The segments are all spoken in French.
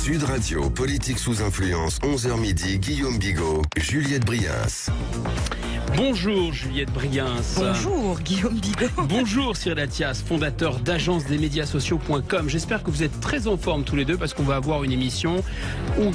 Sud Radio, politique sous influence, 11h midi, Guillaume Bigot, Juliette Briens. Bonjour Juliette Briens. Bonjour Guillaume Bigot. Bonjour Cyril Athias, fondateur d'agence-des-médias-sociaux.com. J'espère que vous êtes très en forme tous les deux parce qu'on va avoir une émission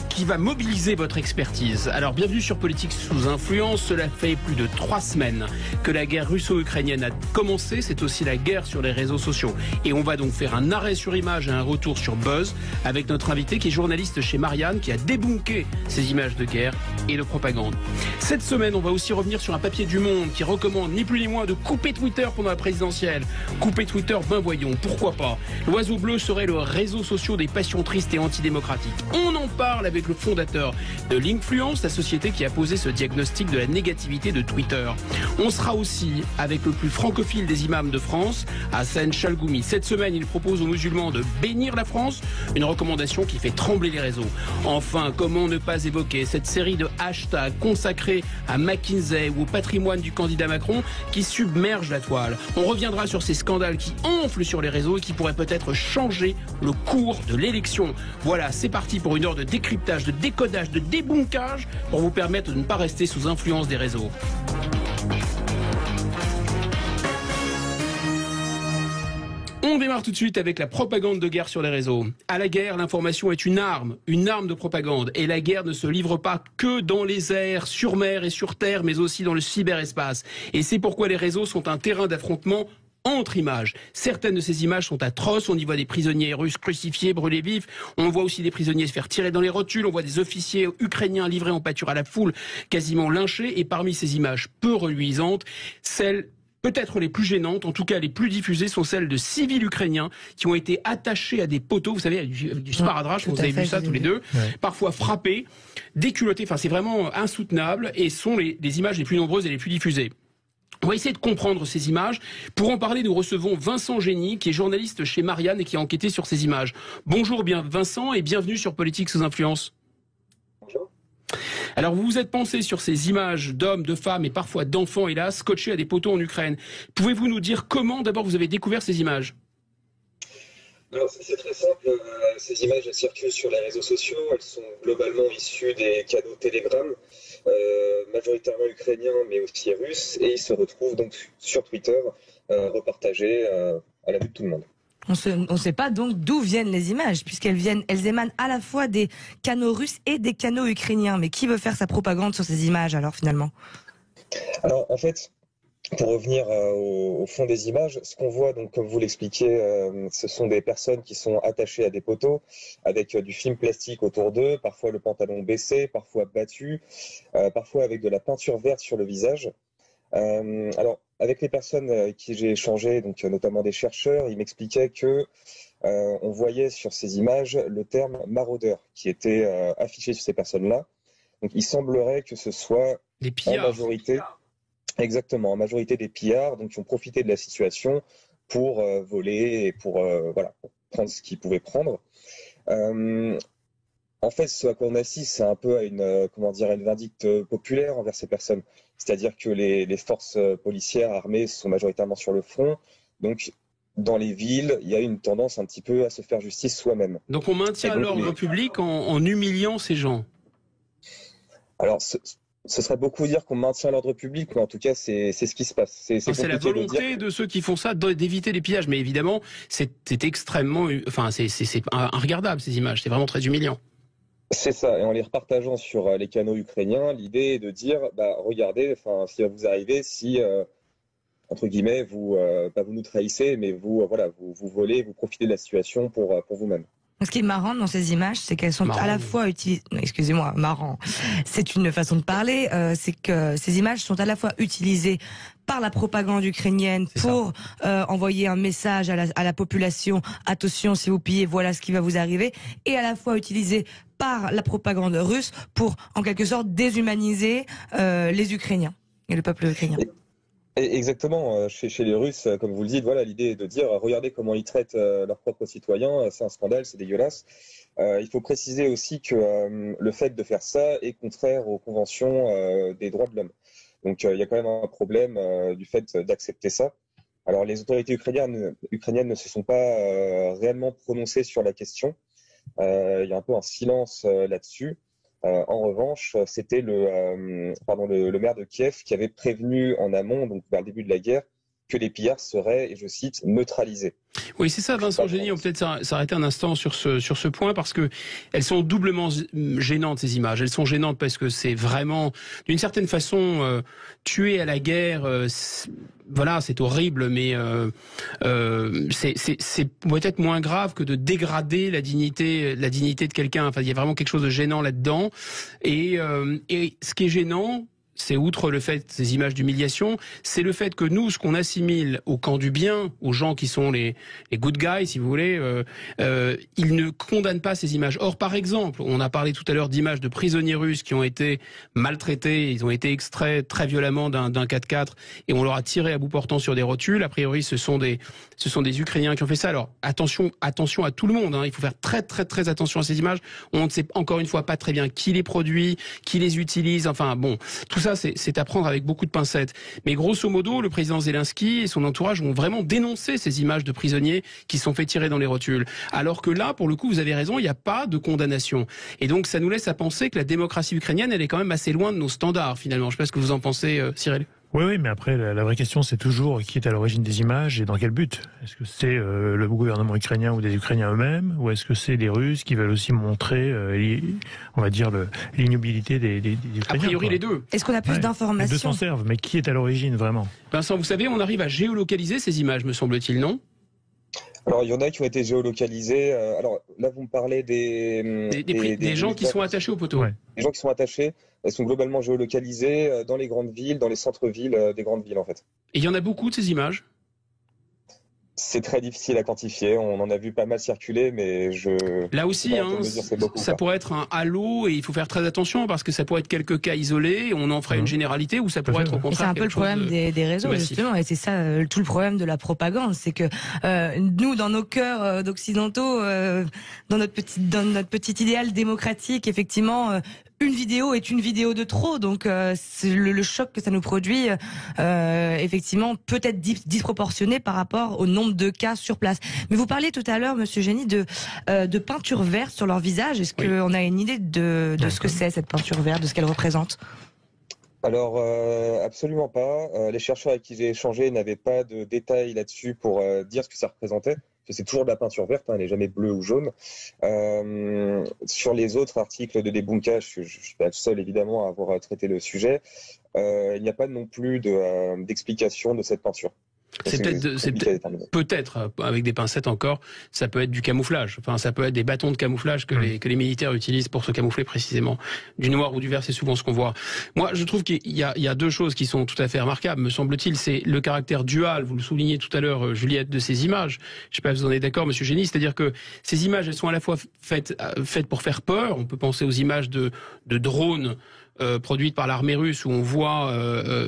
qui va mobiliser votre expertise. Alors bienvenue sur Politique sous influence. Cela fait plus de 3 semaines que la guerre russo-ukrainienne a commencé. C'est aussi la guerre sur les réseaux sociaux. Et on va donc faire un arrêt sur image et un retour sur Buzz avec notre invité qui est journaliste chez Marianne, qui a débunké ces images de guerre et de propagande. Cette semaine, on va aussi revenir sur un papier du Monde qui recommande ni plus ni moins de couper Twitter pendant la présidentielle. Couper Twitter, ben voyons, pourquoi pas. L'oiseau bleu serait le réseau social des passions tristes et antidémocratiques. On en parle avec le fondateur de Linkfluence, la société qui a posé ce diagnostic de la négativité de Twitter. On sera aussi avec le plus francophile des imams de France, Hassan Chalgoumi. Cette semaine, il propose aux musulmans de bénir la France, une recommandation qui fait trembler les réseaux. Enfin, comment ne pas évoquer cette série de hashtags consacrés à McKinsey ou au patrimoine du candidat Macron qui submerge la toile. On reviendra sur ces scandales qui enflent sur les réseaux et qui pourraient peut-être changer le cours de l'élection. Voilà, c'est parti pour une heure de décryptage, de décodage, de débunkage pour vous permettre de ne pas rester sous influence des réseaux. On démarre tout de suite avec la propagande de guerre sur les réseaux. À la guerre, l'information est une arme de propagande. Et la guerre ne se livre pas que dans les airs, sur mer et sur terre, mais aussi dans le cyberespace. Et c'est pourquoi les réseaux sont un terrain d'affrontement entre images. Certaines de ces images sont atroces. On y voit des prisonniers russes crucifiés, brûlés vifs. On voit aussi des prisonniers se faire tirer dans les rotules. On voit des officiers ukrainiens livrés en pâture à la foule, quasiment lynchés. Et parmi ces images peu reluisantes, celles peut-être les plus gênantes, en tout cas les plus diffusées, sont celles de civils ukrainiens qui ont été attachés à des poteaux, vous savez, du sparadrap, vous avez vu ça tous les deux, parfois frappés, déculottés, enfin c'est vraiment insoutenable et sont les images les plus nombreuses et les plus diffusées. On va essayer de comprendre ces images. Pour en parler, nous recevons Vincent Génie, qui est journaliste chez Marianne et qui a enquêté sur ces images. Bonjour bien Vincent et bienvenue sur Politique sous influence. Bonjour. Alors vous vous êtes penché sur ces images d'hommes, de femmes et parfois d'enfants, hélas, scotchés à des poteaux en Ukraine. Pouvez-vous nous dire comment d'abord vous avez découvert ces images ? Alors c'est très simple, ces images elles circulent sur les réseaux sociaux, elles sont globalement issues des canaux Telegram, majoritairement ukrainiens mais aussi russes, et ils se retrouvent donc sur Twitter, repartagés à la vue de tout le monde. On ne sait pas donc d'où viennent les images, elles émanent à la fois des canaux russes et des canaux ukrainiens. Mais qui veut faire sa propagande sur ces images alors finalement ? Alors en fait, pour revenir au fond des images, ce qu'on voit, donc comme vous l'expliquez, ce sont des personnes qui sont attachées à des poteaux avec du film plastique autour d'eux, parfois le pantalon baissé, parfois battu, parfois avec de la peinture verte sur le visage. Alors, avec les personnes avec qui j'ai échangé, donc notamment des chercheurs, ils m'expliquaient que on voyait sur ces images le terme maraudeur qui était affiché sur ces personnes-là. Donc, il semblerait que ce soit des pillards. En majorité, exactement, en majorité des pillards, donc qui ont profité de la situation pour voler et pour prendre ce qu'ils pouvaient prendre. En fait, ce à quoi on assiste, c'est un peu à une vindicte populaire envers ces personnes. C'est-à-dire que les forces policières armées sont majoritairement sur le front. Donc, dans les villes, il y a une tendance un petit peu à se faire justice soi-même. Donc, on maintient l'ordre public en humiliant ces gens. Alors, ce serait beaucoup dire qu'on maintient l'ordre public, mais en tout cas, c'est ce qui se passe. C'est la volonté de ceux qui font ça d'éviter les pillages. Mais évidemment, c'est extrêmement... Enfin, c'est regardable, ces images. C'est vraiment très humiliant. C'est ça, et en les repartageant sur les canaux ukrainiens, l'idée est de dire, regardez, ce qui va vous arriver si, entre guillemets, vous nous trahissez, mais vous volez, vous profitez de la situation pour vous-même. Ce qui est marrant dans ces images, c'est qu'elles sont à la fois utilisées... Excusez-moi, marrant. C'est une façon de parler. C'est que ces images sont à la fois utilisées par la propagande ukrainienne pour envoyer un message à la population. Attention, si vous pillez, voilà ce qui va vous arriver. Et à la fois utilisées par la propagande russe pour, en quelque sorte, déshumaniser les Ukrainiens et le peuple ukrainien. Exactement. Chez les Russes, comme vous le dites, voilà, l'idée est de dire regardez comment ils traitent leurs propres citoyens, c'est un scandale, c'est dégueulasse. Il faut préciser aussi que le fait de faire ça est contraire aux conventions des droits de l'homme. Donc il y a quand même un problème du fait d'accepter ça. Alors les autorités ukrainiennes ne se sont pas réellement prononcées sur la question. il y a un peu un silence là-dessus. En revanche, c'était le maire de Kiev qui avait prévenu en amont, donc vers le début de la guerre, que les pillards seraient, et je cite, neutralisés. Oui, c'est ça, Vincent Génie. On peut peut-être s'arrêter un instant sur ce point parce que elles sont doublement gênantes, ces images. Elles sont gênantes parce que c'est vraiment, d'une certaine façon, tuer à la guerre. Voilà, c'est horrible, mais c'est peut-être moins grave que de dégrader la dignité de quelqu'un. Enfin, il y a vraiment quelque chose de gênant là-dedans. Et ce qui est gênant, c'est outre le fait, ces images d'humiliation, c'est le fait que nous, ce qu'on assimile au camp du bien, aux gens qui sont les good guys, si vous voulez, ils ne condamnent pas ces images. Or, par exemple, on a parlé tout à l'heure d'images de prisonniers russes qui ont été maltraités, ils ont été extraits très violemment d'un 4x4 et on leur a tiré à bout portant sur des rotules. A priori, ce sont des Ukrainiens qui ont fait ça. Alors, attention à tout le monde, hein. Il faut faire très très très attention à ces images. On ne sait encore une fois pas très bien qui les produit, qui les utilise. Enfin, bon, tout ça, c'est à prendre avec beaucoup de pincettes. Mais grosso modo, le président Zelensky et son entourage ont vraiment dénoncé ces images de prisonniers qui sont fait tirer dans les rotules. Alors que là, pour le coup, vous avez raison, il n'y a pas de condamnation. Et donc, ça nous laisse à penser que la démocratie ukrainienne, elle est quand même assez loin de nos standards, finalement. Je ne sais pas ce que vous en pensez, Cyril. Oui, mais après, la vraie question, c'est toujours qui est à l'origine des images et dans quel but. Est-ce que c'est le gouvernement ukrainien ou des Ukrainiens eux-mêmes, ou est-ce que c'est les Russes qui veulent aussi montrer, on va dire, l'ignobilité des Ukrainiens? A priori, les deux. Est-ce qu'on a plus d'informations? Les deux s'en servent, mais qui est à l'origine, vraiment? Vincent, vous savez, on arrive à géolocaliser ces images, me semble-t-il, non? Alors, il y en a qui ont été géolocalisés. Alors, là, vous me parlez des gens qui sont attachés au poteau. Ouais. Les gens qui sont attachés, elles sont globalement géolocalisées dans les grandes villes, dans les centres-villes des grandes villes, en fait. Et il y en a beaucoup de ces images? C'est très difficile à quantifier. On en a vu pas mal circuler, mais là aussi, hein, ça pourrait être un halo et il faut faire très attention parce que ça pourrait être quelques cas isolés. On en ferait une généralité ou ça pourrait être au contraire. C'est un peu le problème des réseaux, justement, et c'est ça tout le problème de la propagande, c'est que nous, dans nos cœurs d'occidentaux, dans notre petit idéal démocratique, effectivement. Une vidéo est une vidéo de trop, donc le choc que ça nous produit, effectivement, peut être disproportionné par rapport au nombre de cas sur place. Mais vous parliez tout à l'heure, Monsieur Génie, de peinture verte sur leur visage. Est-ce qu'on a une idée de ce que c'est, cette peinture verte, de ce qu'elle représente? Alors, absolument pas. Les chercheurs avec qui j'ai échangé n'avaient pas de détails là-dessus pour dire ce que ça représentait. C'est toujours de la peinture verte, hein, elle n'est jamais bleue ou jaune. Sur les autres articles de Debunka, je ne suis pas le seul évidemment à avoir traité le sujet, il n'y a pas non plus d'explication de cette peinture. C'est peut-être avec des pincettes encore, ça peut être du camouflage. Enfin, ça peut être des bâtons de camouflage que les militaires utilisent pour se camoufler précisément. Du noir ou du vert, c'est souvent ce qu'on voit. Moi, je trouve qu'il y a deux choses qui sont tout à fait remarquables, me semble-t-il. C'est le caractère dual, vous le soulignez tout à l'heure, Juliette, de ces images. Je sais pas si vous en êtes d'accord, Monsieur Génie, c'est-à-dire que ces images, elles sont à la fois faites pour faire peur. On peut penser aux images de drones produite par l'armée russe où on voit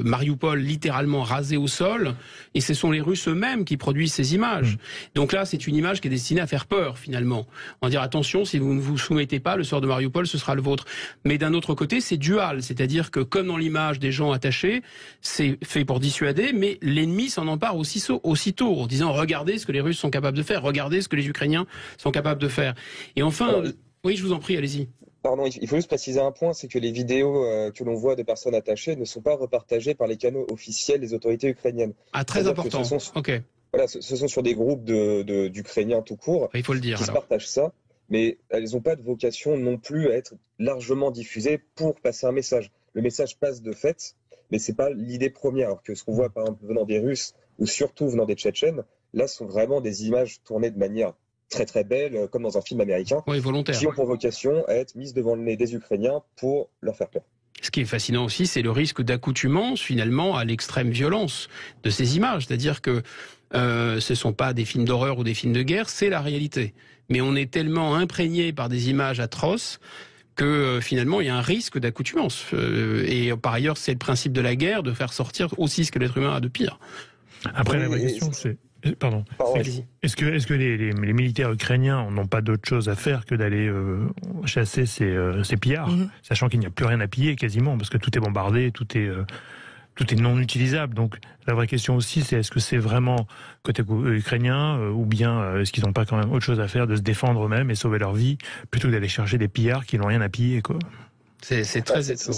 Mariupol littéralement rasé au sol, et ce sont les Russes eux-mêmes qui produisent ces images. Donc là, c'est une image qui est destinée à faire peur finalement. On va dire attention, si vous ne vous soumettez pas, le sort de Mariupol, ce sera le vôtre. Mais d'un autre côté, c'est dual, c'est-à-dire que comme dans l'image des gens attachés, c'est fait pour dissuader, mais l'ennemi s'en empare aussitôt en disant regardez ce que les Russes sont capables de faire, regardez ce que les Ukrainiens sont capables de faire. Et enfin, oui, je vous en prie, allez-y. Pardon, il faut juste préciser un point, c'est que les vidéos que l'on voit de personnes attachées ne sont pas repartagées par les canaux officiels des autorités ukrainiennes. Ah, très important. Ok. Voilà, ce sont sur des groupes d'Ukrainiens tout court. Il faut le dire. Qui se partagent ça, mais elles n'ont pas de vocation non plus à être largement diffusées pour passer un message. Le message passe de fait, mais c'est pas l'idée première. Alors que ce qu'on voit par exemple venant des Russes ou surtout venant des Tchétchènes, là sont vraiment des images tournées de manière très très belle, comme dans un film américain, qui ont pour vocation à être mises devant le nez des Ukrainiens pour leur faire peur. Ce qui est fascinant aussi, c'est le risque d'accoutumance finalement à l'extrême violence de ces images. C'est-à-dire que ce ne sont pas des films d'horreur ou des films de guerre, c'est la réalité. Mais on est tellement imprégné par des images atroces que finalement il y a un risque d'accoutumance. Et par ailleurs, c'est le principe de la guerre de faire sortir aussi ce que l'être humain a de pire. Après, la vraie question, c'est... Pardon. Est-ce que les militaires ukrainiens n'ont pas d'autre chose à faire que d'aller chasser ces pillards, sachant qu'il n'y a plus rien à piller quasiment, parce que tout est bombardé, tout est tout est non utilisable. Donc la vraie question aussi, c'est est-ce que c'est vraiment côté ukrainien ou bien est-ce qu'ils n'ont pas quand même autre chose à faire de se défendre eux-mêmes et sauver leur vie plutôt que d'aller chercher des pillards qui n'ont rien à piller, quoi. C'est très étonnant.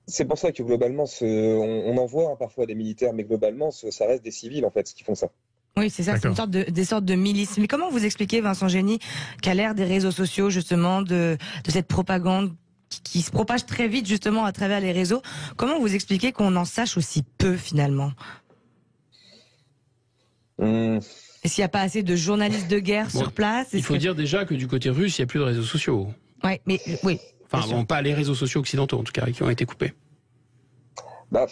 C'est pour ça que globalement, on en voit parfois des militaires, mais globalement, ça reste des civils en fait qui font ça. Oui, c'est ça, c'est une sorte des sortes de milices. Mais comment vous expliquez, Vincent Génie, qu'à l'ère des réseaux sociaux, justement, de cette propagande qui se propage très vite, justement, à travers les réseaux, comment vous expliquez qu'on en sache aussi peu, finalement? Est-ce qu'il n'y a pas assez de journalistes de guerre sur place? Il faut dire déjà que du côté russe, il n'y a plus de réseaux sociaux. Ouais, mais oui. Enfin, bon, pas les réseaux sociaux occidentaux, en tout cas, qui ont été coupés. Bah,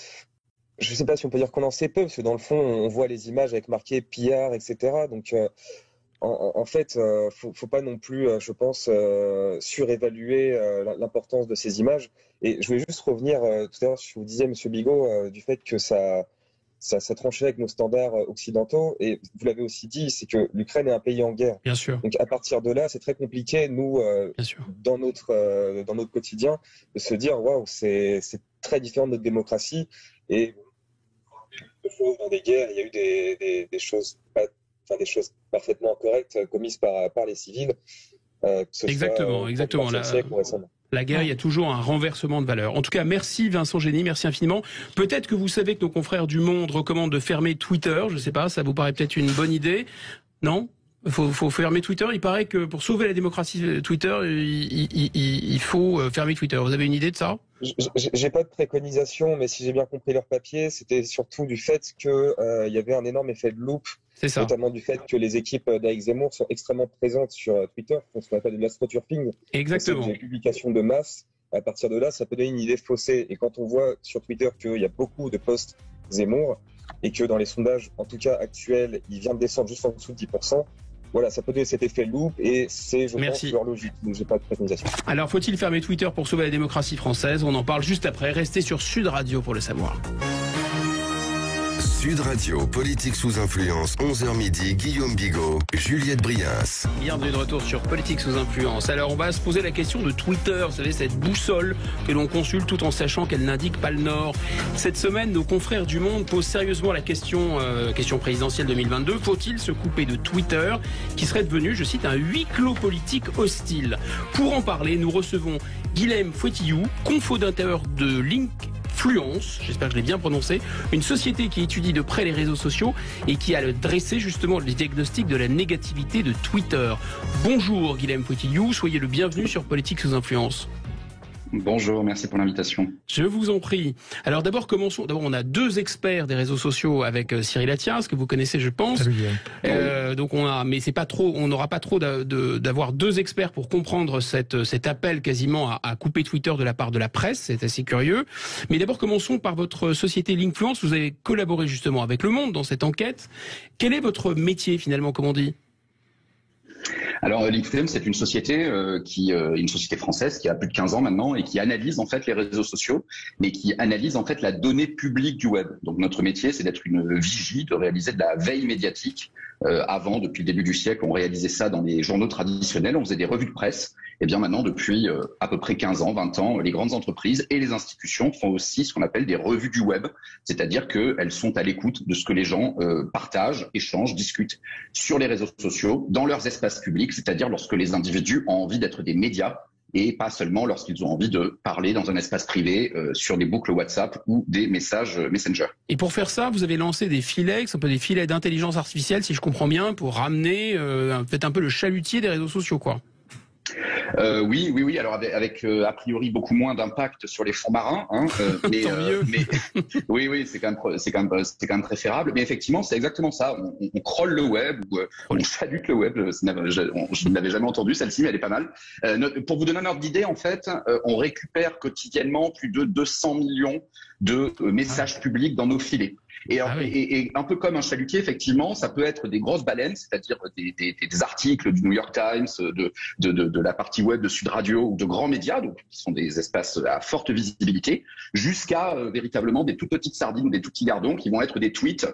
je ne sais pas si on peut dire qu'on en sait peu, parce que dans le fond, on voit les images avec marqué pillard, etc. Donc, en fait, faut pas non plus, je pense, surévaluer l'importance de ces images. Et je voulais juste revenir tout à l'heure, je vous disais, Monsieur Bigot, du fait que ça tranchait avec nos standards occidentaux. Et vous l'avez aussi dit, c'est que l'Ukraine est un pays en guerre. Bien sûr. Donc à partir de là, c'est très compliqué, nous, dans notre quotidien, de se dire, waouh, c'est très différent de notre démocratie. Et dans des guerres, il y a eu des choses parfaitement incorrectes commises par les civils. Exactement. La guerre, il y a toujours un renversement de valeurs. En tout cas, merci Vincent Génie, merci infiniment. Peut-être que vous savez que nos confrères du Monde recommandent de fermer Twitter. Je ne sais pas, ça vous paraît peut-être une bonne idée? Non? Faut fermer Twitter. Il paraît que pour sauver la démocratie Twitter, il faut fermer Twitter. Vous avez une idée de ça? J'ai pas de préconisation, mais si j'ai bien compris leur papier, c'était surtout du fait que il y avait un énorme effet de loupe, notamment du fait que les équipes d'Éric Zemmour sont extrêmement présentes sur Twitter, font ce qu'on appelle de l'astroturfing. Exactement. C'est des publications de masse. À partir de là, ça peut donner une idée faussée. Et quand on voit sur Twitter qu'il y a beaucoup de posts Zemmour et que dans les sondages, en tout cas actuels, il vient de descendre juste en dessous de 10%. Voilà, ça peut donner cet effet loupe et c'est, je pense, leur logique. Donc, j'ai pas de préconisation. Alors, faut-il fermer Twitter pour sauver la démocratie française? On en parle juste après. Restez sur Sud Radio pour le savoir. Sud Radio, politique sous influence, 11h midi, Guillaume Bigot, Juliette Brias. Bienvenue de retour sur Politique sous influence. Alors, on va se poser la question de Twitter, vous savez, cette boussole que l'on consulte tout en sachant qu'elle n'indique pas le Nord. Cette semaine, nos confrères du Monde posent sérieusement la question présidentielle 2022. Faut-il se couper de Twitter, qui serait devenu, je cite, un huis clos politique hostile? Pour en parler, nous recevons Guilhem Fouettillou, cofondateur de Linkfluence, j'espère que je l'ai bien prononcé, une société qui étudie de près les réseaux sociaux et qui a dressé justement le diagnostic de la négativité de Twitter. Bonjour Guilhem Fouettillou, soyez le bienvenu sur Politique sous influence. Bonjour, merci pour l'invitation. Je vous en prie. Alors d'abord, commençons. D'abord, on a deux experts des réseaux sociaux avec Cyril Attias, que vous connaissez, je pense. Donc mais c'est pas trop. On n'aura pas trop d'avoir deux experts pour comprendre cet appel quasiment à couper Twitter de la part de la presse. C'est assez curieux. Mais d'abord, commençons par votre société Linkfluence. Vous avez collaboré justement avec Le Monde dans cette enquête. Quel est votre métier finalement, comme on dit? Alors Linkfluence, c'est une société une société française qui a plus de 15 ans maintenant et qui analyse en fait les réseaux sociaux, mais qui analyse en fait la donnée publique du web. Donc notre métier, c'est d'être une vigie, de réaliser de la veille médiatique. Avant, depuis le début du siècle, on réalisait ça dans les journaux traditionnels, on faisait des revues de presse. Et bien maintenant, depuis à peu près 15 ans, 20 ans, les grandes entreprises et les institutions font aussi ce qu'on appelle des revues du web, c'est-à-dire qu'elles sont à l'écoute de ce que les gens partagent, échangent, discutent sur les réseaux sociaux, dans leurs espaces publics, c'est-à-dire lorsque les individus ont envie d'être des médias et pas seulement lorsqu'ils ont envie de parler dans un espace privé sur des boucles WhatsApp ou des messages Messenger. Et pour faire ça, vous avez lancé des filets, un peu des filets d'intelligence artificielle, si je comprends bien, pour ramener peut-être un peu le chalutier des réseaux sociaux, quoi. Oui. Alors avec a priori beaucoup moins d'impact sur les fonds marins, hein, mais oui, c'est quand même préférable. Mais effectivement, c'est exactement ça. On crawl le web, ou on chalute le web. Je ne l'avais jamais entendu celle-ci, mais elle est pas mal. Pour vous donner un ordre d'idée, en fait, on récupère quotidiennement plus de 200 millions de messages publics dans nos filets. Et un peu comme un chalutier, effectivement, ça peut être des grosses baleines, c'est-à-dire des articles du New York Times, de la partie web de Sud Radio ou de grands médias, donc qui sont des espaces à forte visibilité, jusqu'à véritablement des toutes petites sardines ou des tout petits gardons qui vont être des tweets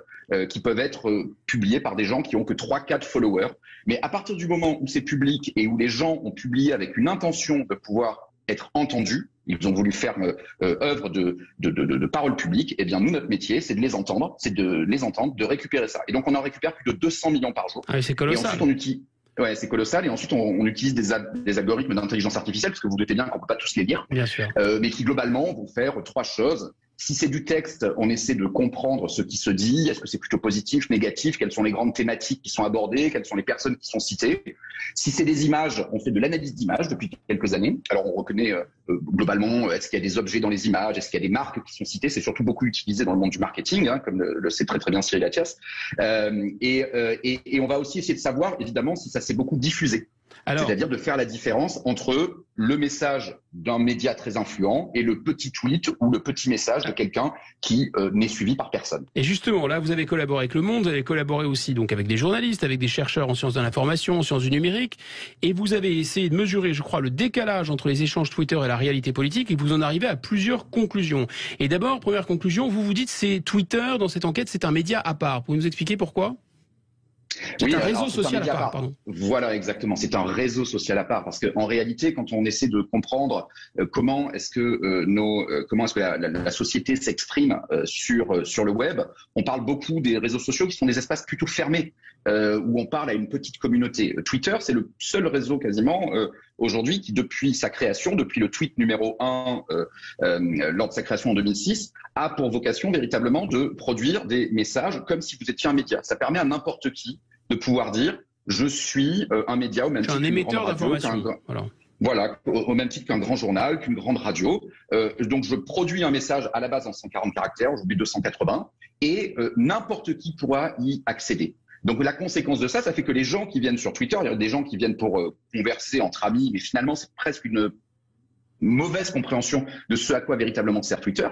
qui peuvent être publiés par des gens qui ont que 3-4 followers. Mais à partir du moment où c'est public et où les gens ont publié avec une intention de pouvoir être entendus, ils ont voulu faire œuvre de parole publique. Eh bien, nous, notre métier, c'est de les entendre, de récupérer ça. Et donc, on en récupère plus de 200 millions par jour. Ah, c'est colossal. Et ensuite, on utilise... Ouais, c'est colossal. Et ensuite, on utilise des algorithmes d'intelligence artificielle, parce que vous doutez bien qu'on peut pas tous les lire. Bien sûr. Mais qui, globalement, vont faire 3 choses. Si c'est du texte, on essaie de comprendre ce qui se dit. Est-ce que c'est plutôt positif, négatif? Quelles sont les grandes thématiques qui sont abordées? Quelles sont les personnes qui sont citées? Si c'est des images, on fait de l'analyse d'images depuis quelques années. Alors, on reconnaît globalement, est-ce qu'il y a des objets dans les images? Est-ce qu'il y a des marques qui sont citées? C'est surtout beaucoup utilisé dans le monde du marketing, hein, comme le sait très très bien Cyril Attias. Et on va aussi essayer de savoir, évidemment, si ça s'est beaucoup diffusé. C'est-à-dire de faire la différence entre le message d'un média très influent et le petit tweet ou le petit message de quelqu'un qui n'est suivi par personne. Et justement, là, vous avez collaboré avec Le Monde, vous avez collaboré aussi donc avec des journalistes, avec des chercheurs en sciences de l'information, en sciences du numérique, et vous avez essayé de mesurer, je crois, le décalage entre les échanges Twitter et la réalité politique, et vous en arrivez à plusieurs conclusions. Et d'abord, première conclusion, vous vous dites, c'est Twitter, dans cette enquête, c'est un média à part. Pouvez-vous nous expliquer pourquoi ? C'est un réseau social à part, pardon. Voilà, exactement. C'est un réseau social à part, parce que en réalité, quand on essaie de comprendre comment est-ce que la société s'exprime sur le web, on parle beaucoup des réseaux sociaux qui sont des espaces plutôt fermés, où on parle à une petite communauté. Twitter, c'est le seul réseau quasiment aujourd'hui qui, depuis sa création, depuis le tweet numéro 1 lors de sa création en 2006, a pour vocation véritablement de produire des messages comme si vous étiez un média. Ça permet à n'importe qui de pouvoir dire « je suis un média » au même titre qu'un émetteur d'information. Voilà, au même titre qu'un grand journal, qu'une grande radio. Donc je produis un message à la base en 140 caractères, aujourd'hui 280, et n'importe qui pourra y accéder. Donc la conséquence de ça, ça fait que les gens qui viennent sur Twitter, il y a des gens qui viennent pour converser entre amis, mais finalement c'est presque une mauvaise compréhension de ce à quoi véritablement sert Twitter.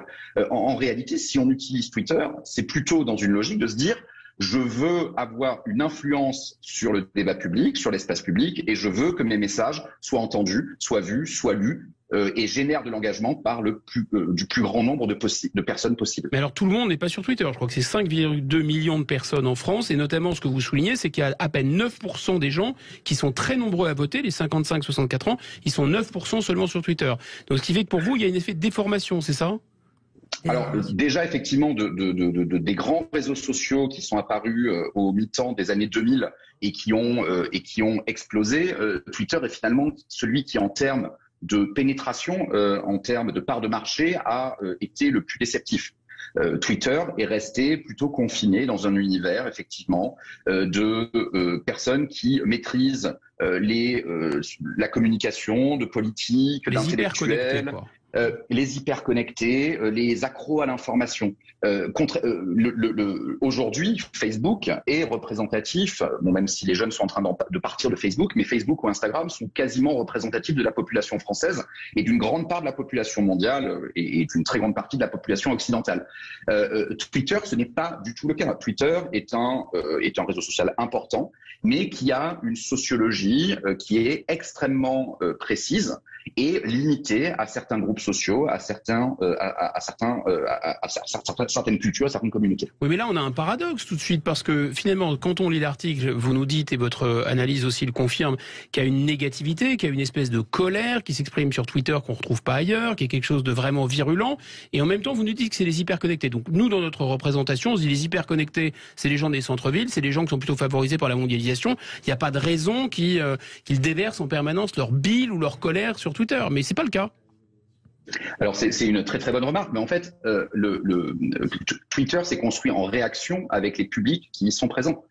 En réalité, si on utilise Twitter, c'est plutôt dans une logique de se dire je veux avoir une influence sur le débat public, sur l'espace public, et je veux que mes messages soient entendus, soient vus, soient lus, et génèrent de l'engagement par du plus grand nombre de personnes possibles. Mais alors tout le monde n'est pas sur Twitter. Je crois que c'est 5,2 millions de personnes en France, et notamment ce que vous soulignez, c'est qu'il y a à peine 9% des gens qui sont très nombreux à voter, les 55-64 ans, ils sont 9% seulement sur Twitter. Donc ce qui fait que pour vous, il y a un effet de déformation, c'est ça ? Alors déjà effectivement des grands réseaux sociaux qui sont apparus au mi-temps des années 2000 et qui ont explosé, Twitter est finalement celui qui en termes de pénétration, en termes de part de marché, a été le plus déceptif. Twitter est resté plutôt confiné dans un univers effectivement de personnes qui maîtrisent la communication, de politique, d'intellectuels. Les hyperconnectés, les accros à l'information. Aujourd'hui, Facebook est représentatif, bon, même si les jeunes sont en train de partir de Facebook, mais Facebook ou Instagram sont quasiment représentatifs de la population française et d'une grande part de la population mondiale et d'une très grande partie de la population occidentale. Twitter, ce n'est pas du tout le cas. Twitter est un réseau social important, mais qui a une sociologie qui est extrêmement précise et limitée à certains groupes sociaux, à certaines cultures, à certaines communautés. Oui, mais là, on a un paradoxe tout de suite, parce que finalement, quand on lit l'article, vous nous dites, et votre analyse aussi le confirme, qu'il y a une négativité, qu'il y a une espèce de colère qui s'exprime sur Twitter qu'on retrouve pas ailleurs, qui est quelque chose de vraiment virulent, et en même temps, vous nous dites que c'est les hyperconnectés. Donc nous, dans notre représentation, on se dit les hyperconnectés, c'est les gens des centres-villes, c'est les gens qui sont plutôt favorisés par la mondialisation. Il n'y a pas de raison qu'ils déversent en permanence leur bile ou leur colère sur Twitter, mais c'est pas le cas. Alors c'est une très très bonne remarque, mais en fait Twitter s'est construit en réaction avec les publics qui y sont présents.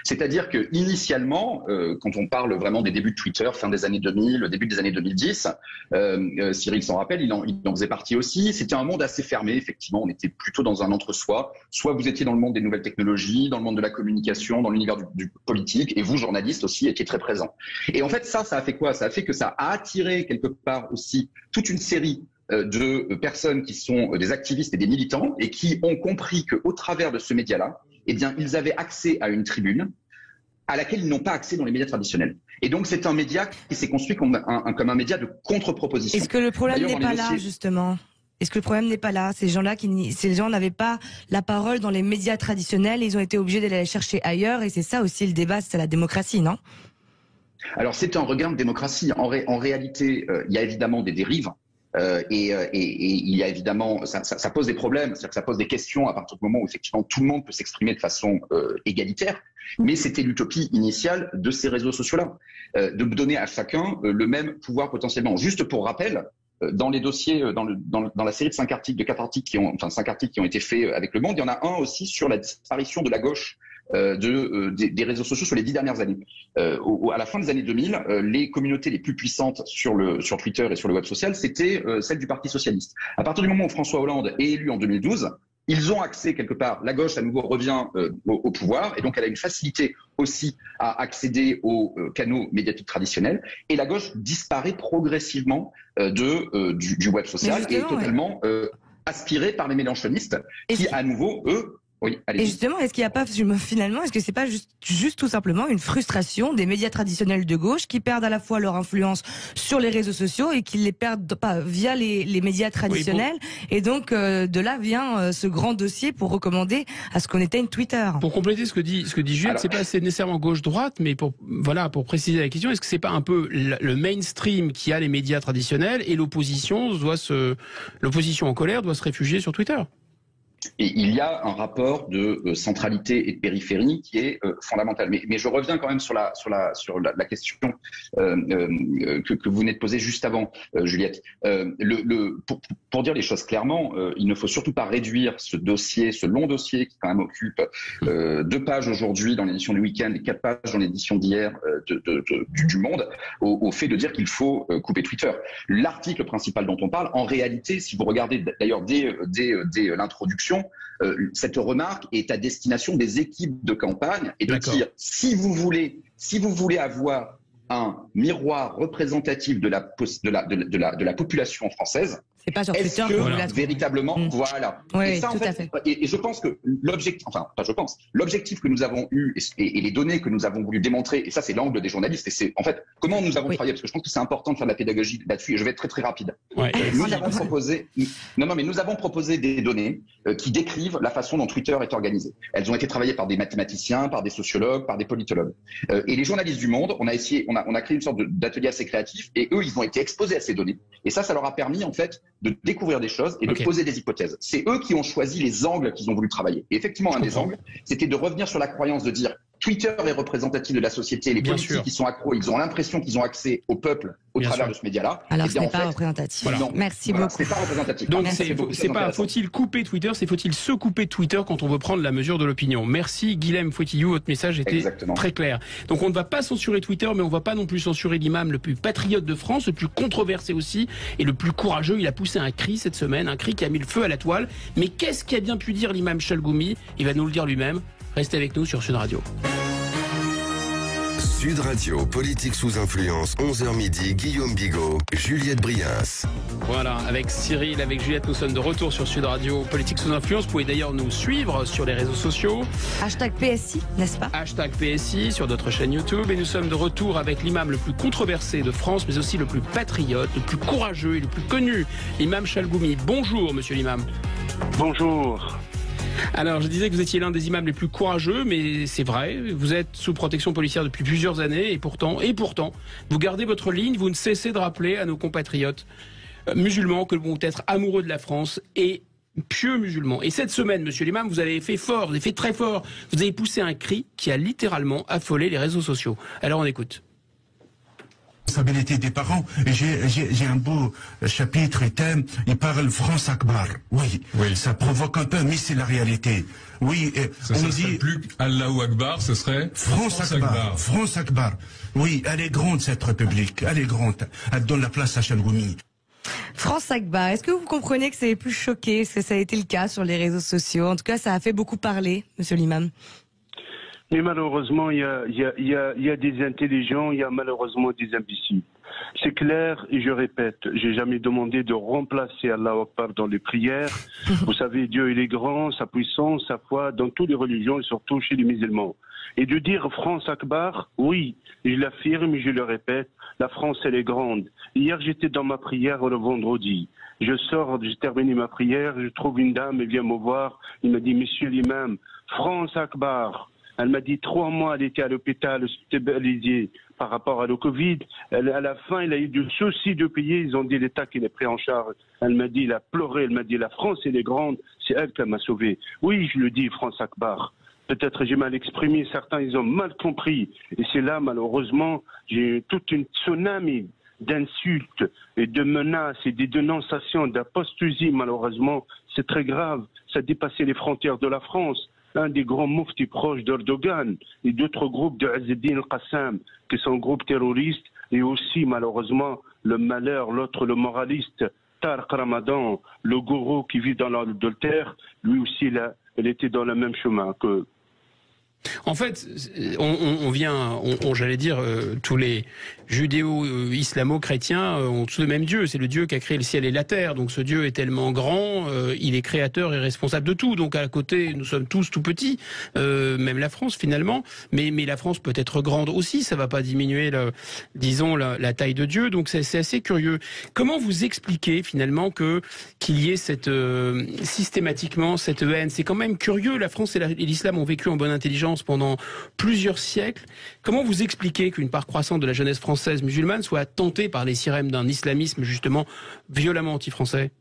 C'est-à-dire que initialement, quand on parle vraiment des débuts de Twitter, fin des années 2000, le début des années 2010, Cyril s'en rappelle, il en faisait partie aussi. C'était un monde assez fermé, effectivement. On était plutôt dans un entre-soi. Soit vous étiez dans le monde des nouvelles technologies, dans le monde de la communication, dans l'univers du politique, et vous, journalistes aussi, étiez très présents. Et en fait, ça a fait quoi ? Ça a fait que ça a attiré quelque part aussi toute une série de personnes qui sont des activistes et des militants et qui ont compris qu'au travers de ce média-là, eh bien, ils avaient accès à une tribune à laquelle ils n'ont pas accès dans les médias traditionnels. Et donc, c'est un média qui s'est construit comme un média de contre-proposition. Est-ce que le problème n'est pas là, justement ? Est-ce que le problème n'est pas là ? Ces gens n'avaient pas la parole dans les médias traditionnels, ils ont été obligés d'aller la chercher ailleurs, et c'est ça aussi le débat, c'est la démocratie, non ? Alors, c'est un regain de démocratie. En réalité, il y a évidemment des dérives. Et il y a évidemment, ça pose des problèmes, c'est-à-dire que ça pose des questions à partir du moment où effectivement tout le monde peut s'exprimer de façon égalitaire. Mais c'était l'utopie initiale de ces réseaux sociaux-là, de donner à chacun le même pouvoir potentiellement. Juste pour rappel, dans les dossiers, dans la série de 5 articles, de 4 articles cinq articles qui ont été faits avec Le Monde, il y en a un aussi sur la disparition de la gauche des réseaux sociaux sur les 10 dernières années. À la fin des années 2000, les communautés les plus puissantes sur Twitter et sur le web social, c'était celle du Parti socialiste. À partir du moment où François Hollande est élu en 2012, ils ont accès quelque part, la gauche à nouveau revient au pouvoir, et donc elle a une facilité aussi à accéder aux canaux médiatiques traditionnels, et la gauche disparaît progressivement du web social et est totalement aspirée par les mélenchonistes qui à nouveau, eux, oui, et justement, est-ce qu'il n'y a pas finalement, est-ce que c'est pas juste tout simplement une frustration des médias traditionnels de gauche qui perdent à la fois leur influence sur les réseaux sociaux et qui les perdent pas via les médias traditionnels, et donc de là vient ce grand dossier pour recommander à ce qu'on éteigne Twitter. Pour compléter ce que dit Juliette, c'est pas nécessairement gauche-droite, mais pour préciser la question, est-ce que c'est pas un peu le mainstream qui a les médias traditionnels et l'opposition en colère doit se réfugier sur Twitter? Et il y a un rapport de centralité et de périphérie qui est fondamental. Mais je reviens quand même sur la question que vous venez de poser juste avant, Juliette. Pour dire les choses clairement, il ne faut surtout pas réduire ce long dossier qui quand même occupe 2 pages aujourd'hui dans l'édition du Week-end et 4 pages dans l'édition d'hier du Monde, au fait de dire qu'il faut couper Twitter. L'article principal dont on parle, en réalité, si vous regardez d'ailleurs dès l'introduction, cette remarque est à destination des équipes de campagne et de dire si vous voulez avoir un miroir représentatif de la population française, c'est pas sur Twitter que véritablement, voilà. Oui, et ça, en fait, et je pense que l'objectif que nous avons eu et les données que nous avons voulu démontrer, et ça c'est l'angle des journalistes, et c'est en fait comment nous avons travaillé, parce que je pense que c'est important de faire de la pédagogie là-dessus, et je vais être très très rapide. Nous avons proposé des données qui décrivent la façon dont Twitter est organisé. Elles ont été travaillées par des mathématiciens, par des sociologues, par des politologues. Et les journalistes du Monde, on a créé une sorte d'atelier assez créatif, et eux, ils ont été exposés à ces données. Et ça leur a permis en fait de découvrir des choses et de poser des hypothèses. C'est eux qui ont choisi les angles qu'ils ont voulu travailler. Et effectivement, un des angles, c'était de revenir sur la croyance de dire Twitter est représentatif de la société, les politiques qui sont accros, ils ont l'impression qu'ils ont accès au peuple au travers de ce média-là. Alors ce n'est pas représentatif. Voilà. Merci beaucoup. C'est pas représentatif. Donc c'est pas faut-il couper Twitter, c'est faut-il se couper de Twitter quand on veut prendre la mesure de l'opinion. Merci Guilhem Fouettillou, votre message était très clair. Donc on ne va pas censurer Twitter, mais on ne va pas non plus censurer l'imam le plus patriote de France, le plus controversé aussi et le plus courageux. Il a poussé un cri cette semaine, un cri qui a mis le feu à la toile. Mais qu'est-ce qu'a bien pu dire l'imam Chalgoumi? Il va nous le dire lui-même. Restez avec nous sur Sud Radio. Sud Radio, politique sous influence, 11h midi, Guillaume Bigot, Juliette Brias. Voilà, avec Cyril, avec Juliette, nous sommes de retour sur Sud Radio, politique sous influence. Vous pouvez d'ailleurs nous suivre sur les réseaux sociaux. #PSI, n'est-ce pas? #PSI sur notre chaîne YouTube. Et nous sommes de retour avec l'imam le plus controversé de France, mais aussi le plus patriote, le plus courageux et le plus connu, l'imam Chalgoumi. Bonjour, monsieur l'imam. Bonjour. Alors, je disais que vous étiez l'un des imams les plus courageux, mais c'est vrai, vous êtes sous protection policière depuis plusieurs années, et pourtant, vous gardez votre ligne, vous ne cessez de rappeler à nos compatriotes musulmans que vont être amoureux de la France et pieux musulmans. Et cette semaine, monsieur l'imam, vous avez fait fort, vous avez fait très fort, vous avez poussé un cri qui a littéralement affolé les réseaux sociaux. Alors on écoute. Responsabilité des parents. J'ai un beau chapitre et thème. Il parle France Akbar. Oui, ça provoque un peu, mais c'est la réalité. Oui, on dit plus Allahu Akbar, ce serait France Akbar. France Akbar. Oui, elle est grande cette République. Elle est grande. Elle donne la place à Chalgoumi. France Akbar, est-ce que vous comprenez que ça ait plus choqué? Est-ce que ça a été le cas sur les réseaux sociaux? En tout cas, ça a fait beaucoup parler, monsieur l'imam. Mais malheureusement, il y a des intelligents, il y a malheureusement des imbéciles. C'est clair, et je répète, j'ai jamais demandé de remplacer Allah Akbar dans les prières. Vous savez, Dieu, il est grand, sa puissance, sa foi, dans toutes les religions et surtout chez les musulmans. Et de dire France Akbar, oui, je l'affirme, je le répète, la France, elle est grande. Hier, j'étais dans ma prière le vendredi. Je sors, j'ai terminé ma prière, je trouve une dame, elle vient me voir, il me dit, monsieur l'imam, France Akbar. Elle m'a dit 3 mois, elle était à l'hôpital hospitalisée par rapport à le Covid. À la fin, elle a eu du souci de payer. Ils ont dit l'État qui l'a pris en charge. Elle m'a dit, elle a pleuré. Elle m'a dit, la France, elle est grande. C'est elle qui m'a sauvé. Oui, je le dis, France Akbar. Peut-être j'ai mal exprimé. Certains, ils ont mal compris. Et c'est là, malheureusement, j'ai eu toute une tsunami d'insultes et de menaces et des dénonciations d'apostasie, malheureusement. C'est très grave. Ça a dépassé les frontières de la France. Un des grands mouftis proches d'Erdogan et d'autres groupes de Azzeddin al-Qassam, qui sont groupes terroristes, et aussi, malheureusement, le malheur, l'autre, le moraliste, Tariq Ramadan, le gourou qui vit dans l'adultère, lui aussi, il était dans le même chemin que... En fait, j'allais dire, tous les judéo-islamo-chrétiens ont tous le même Dieu. C'est le Dieu qui a créé le ciel et la terre. Donc ce Dieu est tellement grand, il est créateur et responsable de tout. Donc à côté, nous sommes tous tout petits, même la France finalement. Mais la France peut être grande aussi. Ça va pas diminuer, la taille de Dieu. Donc c'est assez curieux. Comment vous expliquez finalement qu'il y ait systématiquement cette haine? C'est quand même curieux. La France et l'islam ont vécu en bonne intelligence pendant plusieurs siècles. Comment vous expliquez qu'une part croissante de la jeunesse française musulmane soit tentée par les sirènes d'un islamisme justement violemment anti-français?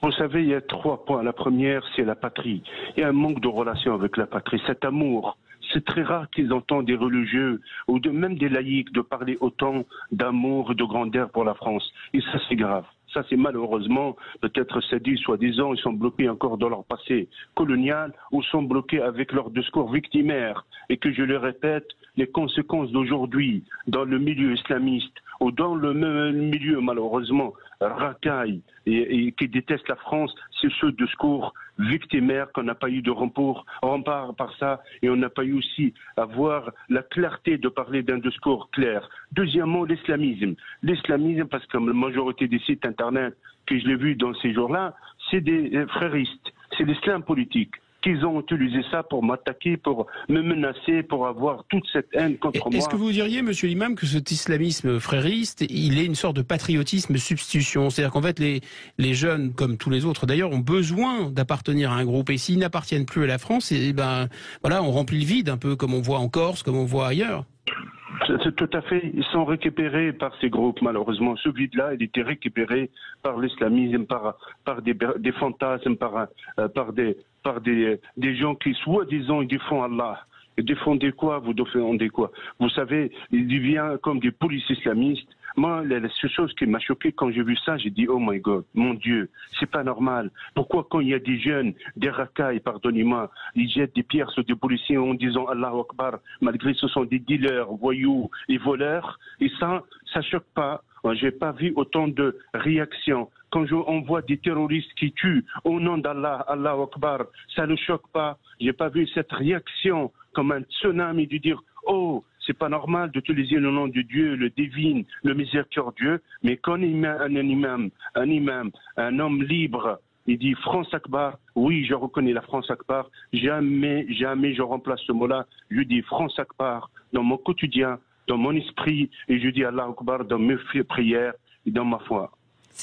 Vous savez, il y a 3 points. La première, c'est la patrie. Il y a un manque de relation avec la patrie, cet amour. C'est très rare qu'ils entendent des religieux ou même des laïcs de parler autant d'amour et de grandeur pour la France. Et ça, c'est grave. Ça, c'est malheureusement, peut-être c'est dit, soi-disant, ils sont bloqués encore dans leur passé colonial ou sont bloqués avec leur discours victimaire. Et que je le répète, les conséquences d'aujourd'hui dans le milieu islamiste ou dans le milieu, malheureusement, racaille et qui déteste la France, c'est ce discours victimaire qu'on n'a pas eu de rempart par ça, et on n'a pas eu aussi à voir la clarté de parler d'un discours clair. Deuxièmement, l'islamisme. L'islamisme, parce que la majorité des sites internet que je l'ai vu dans ces jours-là, c'est des fréristes, c'est l'islam politique. Qu'ils ont utilisé ça pour m'attaquer, pour me menacer, pour avoir toute cette haine contre moi. Est-ce que vous diriez, monsieur l'imam, que cet islamisme frériste, il est une sorte de patriotisme substitution? C'est-à-dire qu'en fait, les jeunes, comme tous les autres d'ailleurs, ont besoin d'appartenir à un groupe. Et s'ils n'appartiennent plus à la France, on remplit le vide, un peu comme on voit en Corse, comme on voit ailleurs. C'est tout à fait. Ils sont récupérés par ces groupes, malheureusement. Ce vide-là, il était récupéré par l'islamisme, par des fantasmes, par des gens qui, soi-disant, ils défendent Allah. Et défendez quoi? Vous défendez quoi? Vous savez, il devient comme des polices islamistes. Moi, la seule chose qui m'a choqué quand j'ai vu ça, j'ai dit, oh my God, mon Dieu, c'est pas normal. Pourquoi quand il y a des jeunes, des racailles, pardonnez-moi, ils jettent des pierres sur des policiers en disant Allahu Akbar, malgré que ce sont des dealers, voyous et voleurs, et ça choque pas. J'ai pas vu autant de réactions. Quand on voit des terroristes qui tuent au nom d'Allah, Allahu Akbar, ça ne choque pas. J'ai pas vu cette réaction comme un tsunami de dire, oh, c'est pas normal d'utiliser le nom de Dieu, le divin, le miséricordieux, mais quand un imam, un homme libre, il dit France Akbar, oui, je reconnais la France Akbar, jamais je remplace ce mot-là, je dis France Akbar dans mon quotidien, dans mon esprit, et je dis Allah Akbar dans mes prières et dans ma foi.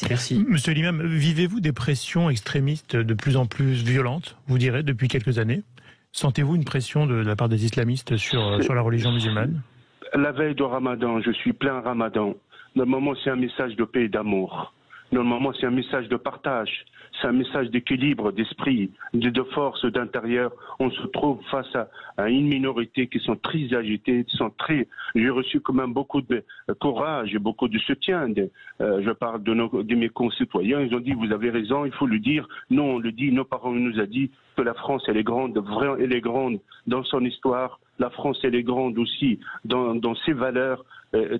Merci. Monsieur l'imam, vivez-vous des pressions extrémistes de plus en plus violentes, vous direz, depuis quelques années? Sentez-vous une pression de la part des islamistes sur la religion musulmane? La veille de Ramadan, je suis plein Ramadan. Normalement, c'est un message de paix et d'amour. Normalement, c'est un message de partage. C'est un message d'équilibre, d'esprit, de force d'intérieur. On se trouve face à une minorité qui sont très agitées, J'ai reçu quand même beaucoup de courage et beaucoup de soutien. Je parle de mes concitoyens. Ils ont dit, vous avez raison, il faut le dire. Nous, on le dit. Nos parents nous ont dit que la France, elle est grande, elle est grande dans son histoire. La France, elle est grande aussi dans ses valeurs,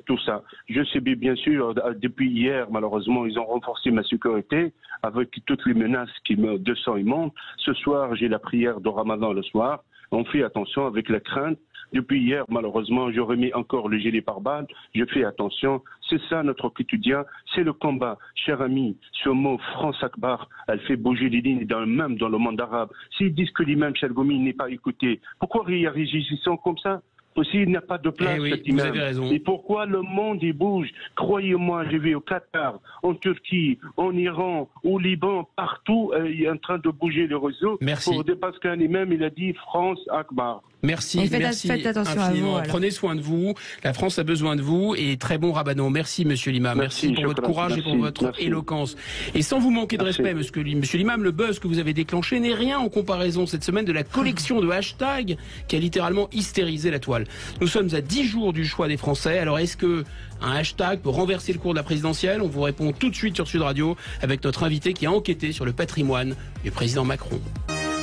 tout ça. Je sais bien sûr, depuis hier, malheureusement, ils ont renforcé ma sécurité avec toutes les menaces de sang et montent. Ce soir, j'ai la prière de Ramadan le soir. On fait attention avec la crainte. Depuis hier, malheureusement, je remets encore le gilet pare-balles. Je fais attention. C'est ça notre quotidien. C'est le combat. Cher ami, ce mot France Akbar, elle fait bouger les lignes même dans le monde arabe. S'ils disent que l'imam Chalgoumi n'est pas écouté, pourquoi réagissent-ils comme ça? Aussi, il n'y a pas de place, cet imam. Vous avez raison. Et pourquoi le monde il bouge? Croyez-moi, je vais au Qatar, en Turquie, en Iran, au Liban, partout, il est en train de bouger le réseau. Merci. Parce qu'un imam, il a dit France Akbar. Merci, merci faites attention infiniment. à vous. Prenez soin de vous. La France a besoin de vous. Et très bon Rabadan. Merci, monsieur Lima. Merci pour votre courage et pour votre éloquence. Et sans vous manquer de respect, monsieur Limam, le buzz que vous avez déclenché n'est rien en comparaison cette semaine de la collection de hashtags qui a littéralement hystérisé la toile. Nous sommes à 10 jours du choix des Français. Alors, est-ce que un hashtag peut renverser le cours de la présidentielle? On vous répond tout de suite sur Sud Radio avec notre invité qui a enquêté sur le patrimoine du président Macron.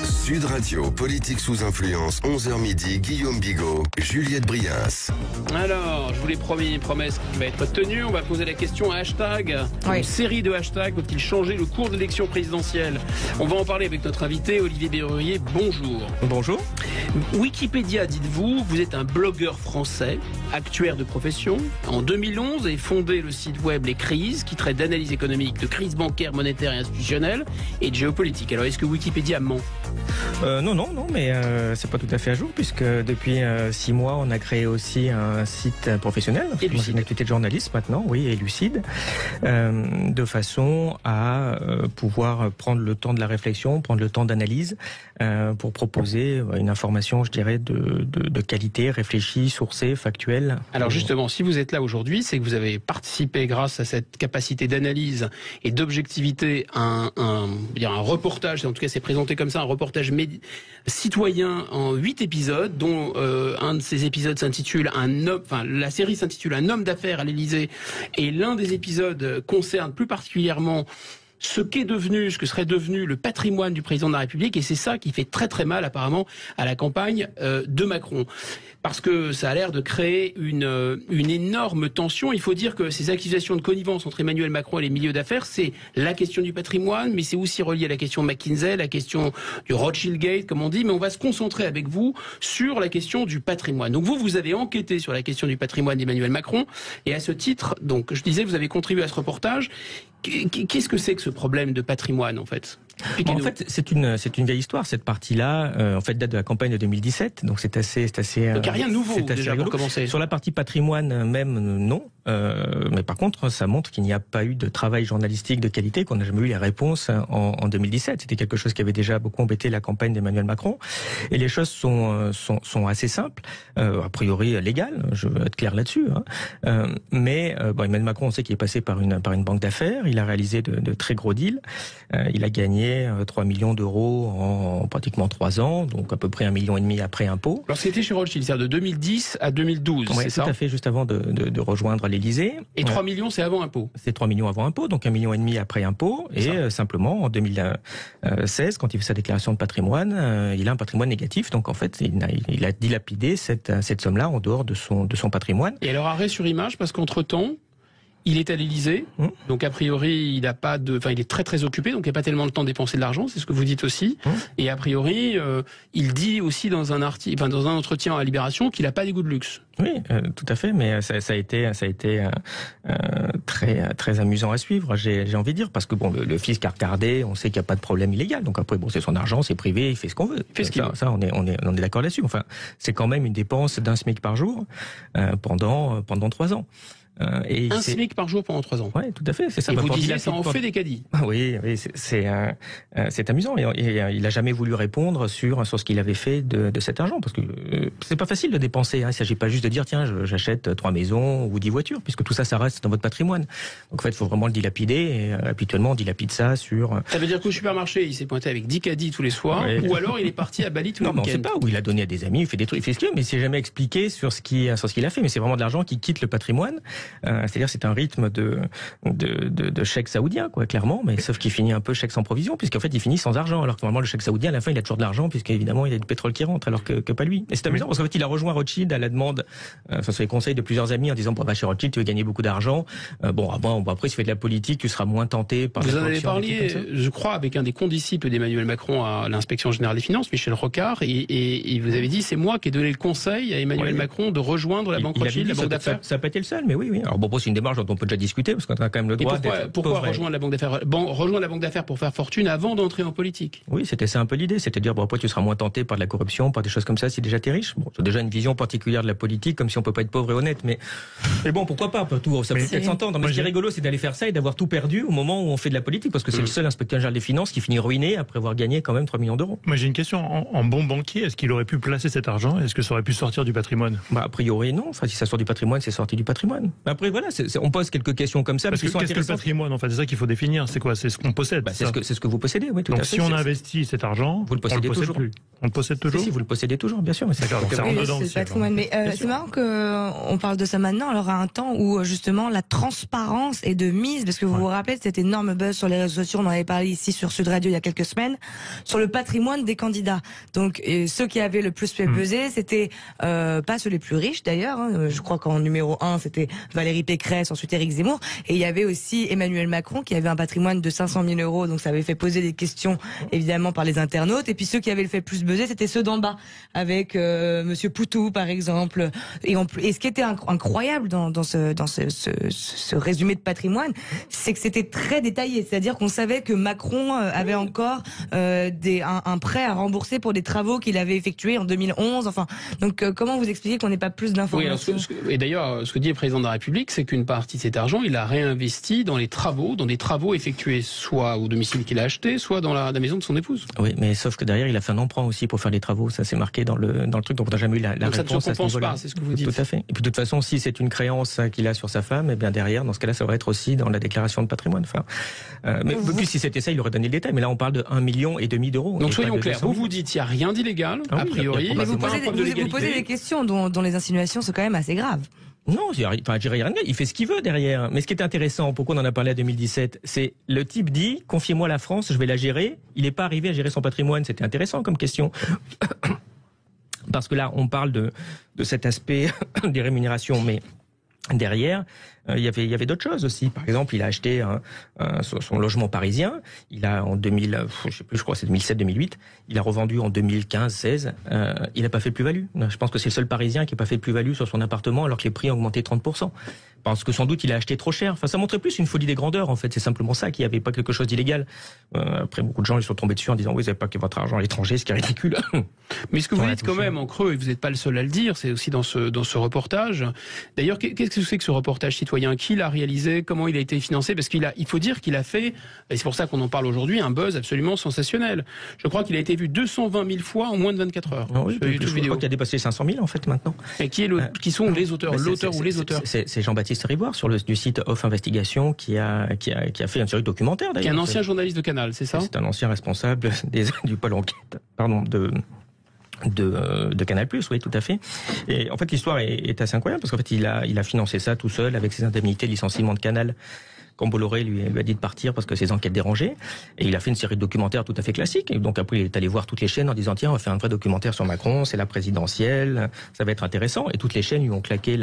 Sud Radio, politique sous influence, 11h midi, Guillaume Bigot, Juliette Briens. Alors, je vous l'ai promis, une promesse qui va être tenue. On va poser la question à hashtag. Oui. Une série de hashtags peut-il changer le cours de l'élection présidentielle? On va en parler avec notre invité, Olivier Bérurier. Bonjour. Bonjour. Wikipédia, dites-vous, vous êtes un blogueur français, actuaire de profession. En 2011 est fondé le site web Les Crises, qui traite d'analyse économique, de crise bancaire, monétaire et institutionnelle, et de géopolitique. Alors, est-ce que Wikipédia ment? Non, mais c'est pas tout à fait à jour, puisque depuis 6 mois, on a créé aussi un site professionnel. Et lucide. Une activité de journaliste maintenant, oui, et lucide, de façon à pouvoir prendre le temps de la réflexion, prendre le temps d'analyse, pour proposer une information, je dirais, de qualité, réfléchie, sourcée, factuelle. Alors justement, si vous êtes là aujourd'hui, c'est que vous avez participé, grâce à cette capacité d'analyse et d'objectivité, à un reportage, en tout cas c'est présenté comme ça, un reportage citoyen en 8 épisodes, dont un de ces épisodes s'intitule la série s'intitule Un homme d'affaires à l'Élysée, et l'un des épisodes concerne plus particulièrement ce que serait devenu le patrimoine du président de la République, et c'est ça qui fait très très mal apparemment à la campagne de Macron. Parce que ça a l'air de créer une énorme tension. Il faut dire que ces accusations de connivence entre Emmanuel Macron et les milieux d'affaires, c'est la question du patrimoine, mais c'est aussi relié à la question McKinsey, la question du Rothschild Gate, comme on dit, mais on va se concentrer avec vous sur la question du patrimoine. Donc vous avez enquêté sur la question du patrimoine d'Emmanuel Macron, et à ce titre, donc je disais, vous avez contribué à ce reportage. Qu'est-ce que c'est que ce problème de patrimoine, en fait? En fait, c'est une vieille histoire, cette partie-là. En fait, date de la campagne de 2017, donc c'est assez. Donc il n'y a rien de nouveau déjà pour commencer. Sur la partie patrimoine même, non. Mais par contre, ça montre qu'il n'y a pas eu de travail journalistique de qualité, qu'on n'a jamais eu les réponses en 2017. C'était quelque chose qui avait déjà beaucoup embêté la campagne d'Emmanuel Macron. Et les choses sont assez simples, a priori légales. Je veux être clair là-dessus. Mais Emmanuel Macron, on sait qu'il est passé par une banque d'affaires. Il a réalisé de très gros deals. Il a gagné 3 millions d'euros en pratiquement 3 ans, donc à peu près 1,5 million après impôt. Alors c'était chez Rothschild, c'est-à-dire de 2010 à 2012, c'est ça? Tout à fait, juste avant de rejoindre l'Élysée. Et 3 millions, c'est avant impôt? C'est 3 millions avant impôt, donc 1,5 million après impôt. Et simplement, en 2016, quand il fait sa déclaration de patrimoine, il a un patrimoine négatif, donc en fait, il a dilapidé cette somme-là en dehors de son patrimoine. Et alors, arrêt sur image, parce qu'entre-temps, il est à l'Élysée, donc a priori il est très très occupé, donc il n'y a pas tellement le temps de dépenser de l'argent, c'est ce que vous dites aussi. Et a priori, il dit aussi dans un entretien à Libération qu'il n'a pas des goûts de luxe. Oui, tout à fait, mais ça a été très très amusant à suivre. J'ai envie de dire, parce que le fisc a regardé, on sait qu'il n'y a pas de problème illégal, donc après c'est son argent, c'est privé, il fait ce qu'on veut. Ça, on est d'accord là-dessus. Enfin, c'est quand même une dépense d'1 SMIC par jour pendant 3 ans. Un SMIC par jour pendant 3 ans. Oui, tout à fait. C'est ça. Et vous disiez, ça en fait des caddies. Oui, c'est amusant. Et il n'a jamais voulu répondre sur ce qu'il avait fait de cet argent, parce que c'est pas facile de dépenser. Il ne s'agit pas juste de dire tiens, j'achète 3 maisons ou 10 voitures, puisque tout ça, ça reste dans votre patrimoine. Donc en fait, il faut vraiment le dilapider. Et habituellement, on dilapide ça sur. Ça veut dire qu'au supermarché, il s'est pointé avec 10 caddies tous les soirs, ou alors il est parti à Bali tous les week-ends. Non, on ne sait pas. Où il a donné à des amis, il fait des trucs, il fait ce qu'il veut, mais il s'est jamais expliqué sur ce qu'il a fait. Mais c'est vraiment de l'argent qui quitte le patrimoine. C'est-à-dire c'est un rythme de chèque saoudien, quoi, clairement, mais sauf qu'il finit un peu chèque sans provision, puisqu'en fait il finit sans argent, alors que normalement le chèque saoudien à la fin il a toujours de l'argent, puisqu'évidemment il y a du pétrole qui rentre, alors que pas lui. Et c'est amusant parce qu'en fait il a rejoint Rothschild à la demande, sur les conseils de plusieurs amis en disant va chez Rothschild, tu veux gagner beaucoup d'argent, après si tu fais de la politique tu seras moins tenté par. Vous en avez parlé, je crois, avec un des condisciples d'Emmanuel Macron à l'inspection générale des finances, Michel Rocard, et vous avez dit c'est moi qui ai donné le conseil à Emmanuel Macron de rejoindre la banque Rothschild, la banque d'affaires. Ça n'a pas été le seul, mais oui, oui. Alors bon, c'est une démarche dont on peut déjà discuter, parce qu'on a quand même le droit d'être... Pourquoi rejoindre la banque d'affaires? Rejoindre la banque d'affaires pour faire fortune avant d'entrer en politique? Oui, c'était ça un peu l'idée, c'était de dire, bon, après tu seras moins tenté par de la corruption, par des choses comme ça, si déjà t'es riche. Bon, c'est déjà une vision particulière de la politique, comme si on peut pas être pauvre et honnête, mais bon, pourquoi pas, après tout, ça peut peut-être s'entendre. Mais ce qui est rigolo, c'est d'aller faire ça et d'avoir tout perdu au moment où on fait de la politique, parce que c'est le seul inspecteur général des finances qui finit ruiné après avoir gagné quand même 3 millions d'euros. Moi j'ai une question, en bon banquier, est-ce qu'il aurait pu placer cet argent? Est-ce que ça aurait pu sortir du patrimoine? A priori non, enfin si ça sort du patrimoine, c'est sorti du patrimoine. Mais après voilà, on pose quelques questions comme ça. Parce que qu'est-ce que le patrimoine? En fait, c'est ça qu'il faut définir, c'est quoi? C'est ce qu'on possède. C'est ce que vous possédez, oui, tout à fait. Donc si on investit cet argent, vous le possédez toujours. Plus. On le possède toujours? Si, vous le possédez toujours, bien sûr. D'accord, donc ça rentre dedans aussi. Mais c'est marrant qu'on parle de ça maintenant, alors à un temps où justement la transparence est de mise, parce que vous vous rappelez de cet énorme buzz sur les réseaux sociaux, on en avait parlé ici sur Sud Radio il y a quelques semaines, sur le patrimoine des candidats. Donc ceux qui avaient le plus fait peser, c'était pas ceux les plus riches d'ailleurs, hein. Je crois qu'en numéro 1 c'était Valérie Pécresse, ensuite Éric Zemmour, et il y avait aussi Emmanuel Macron qui avait un patrimoine de 500 000 €, donc ça avait fait poser des questions évidemment par les internautes, et puis ceux qui avaient le fait plus buzzer, c'était ceux d'en bas, avec Monsieur Poutou par exemple. Et ce qui était incroyable dans ce résumé de patrimoine, c'est que c'était très détaillé, c'est-à-dire qu'on savait que Macron avait encore un prêt à rembourser pour des travaux qu'il avait effectués en 2011. Enfin, donc comment vous expliquez qu'on n'ait pas plus d'informations? Et d'ailleurs, ce que dit le président de la République, c'est qu'une partie de cet argent, il a réinvesti dans des travaux effectués soit au domicile qu'il a acheté, soit dans la maison de son épouse. Oui, mais sauf que derrière, il a fait un emprunt aussi pour faire les travaux. Ça, c'est marqué dans le truc, donc on n'a jamais eu la réponse. Donc ça ne se compense pas, c'est ce que vous dites. Tout à fait. Et puis de toute façon, si c'est une créance qu'il a sur sa femme, et bien derrière, dans ce cas-là, ça devrait être aussi dans la déclaration de patrimoine. Enfin, mais puis si c'était ça, il aurait donné le détail. Mais là, on parle de 1,5 million d'euros. Donc soyons clairs, vous dites il n'y a rien d'illégal, a priori. Mais vous posez des questions dont les insinuations sont quand même assez graves. Non, il fait ce qu'il veut derrière. Mais ce qui est intéressant, pourquoi on en a parlé en 2017, c'est le type dit, confiez-moi la France, je vais la gérer. Il n'est pas arrivé à gérer son patrimoine. C'était intéressant comme question. Parce que là, on parle de cet aspect des rémunérations, mais derrière, il y avait d'autres choses aussi. Par exemple, il a acheté son logement parisien. Il a en 2000, je crois c'est 2007-2008. Il a revendu en 2015-16. Il n'a pas fait de plus-value. Je pense que c'est le seul Parisien qui n'a pas fait de plus-value sur son appartement alors que les prix ont augmenté 30%. Parce que sans doute il a acheté trop cher. Enfin, ça montrait plus une folie des grandeurs en fait. C'est simplement ça, qu'il n'y avait pas quelque chose d'illégal. Après, beaucoup de gens ils sont tombés dessus en disant oui, vous n'avez pas que votre argent à l'étranger, ce qui est ridicule. Mais ce que vous dites quand même en creux, et vous n'êtes pas le seul à le dire, c'est aussi dans ce reportage. D'ailleurs, qu'est-ce que c'est que ce reportage citoyen? Qui l'a réalisé? Comment il a été financé? Parce il faut dire qu'il a fait, et c'est pour ça qu'on en parle aujourd'hui, un buzz absolument sensationnel. Je crois qu'il a été vu 220 000 fois en moins de 24 heures. Oui, je crois qu'il a dépassé 500 000 en fait maintenant. Et qui sont les auteurs, l'auteur ou les auteurs? C'est Jean-Baptiste Rivoire du site Off Investigation qui a fait une série de documentaires d'ailleurs. Qui est un ancien journaliste de Canal, c'est ça? C'est un ancien responsable du pôle enquête, de Canal+, oui, tout à fait. Et en fait, l'histoire est assez incroyable parce qu'en fait, il a financé ça tout seul avec ses indemnités de licenciement de Canal. Quand Bolloré lui a dit de partir parce que ses enquêtes dérangeaient. Et il a fait une série de documentaires tout à fait classiques. Et donc après, il est allé voir toutes les chaînes en disant tiens, on va faire un vrai documentaire sur Macron, c'est la présidentielle, ça va être intéressant. Et toutes les chaînes lui ont claqué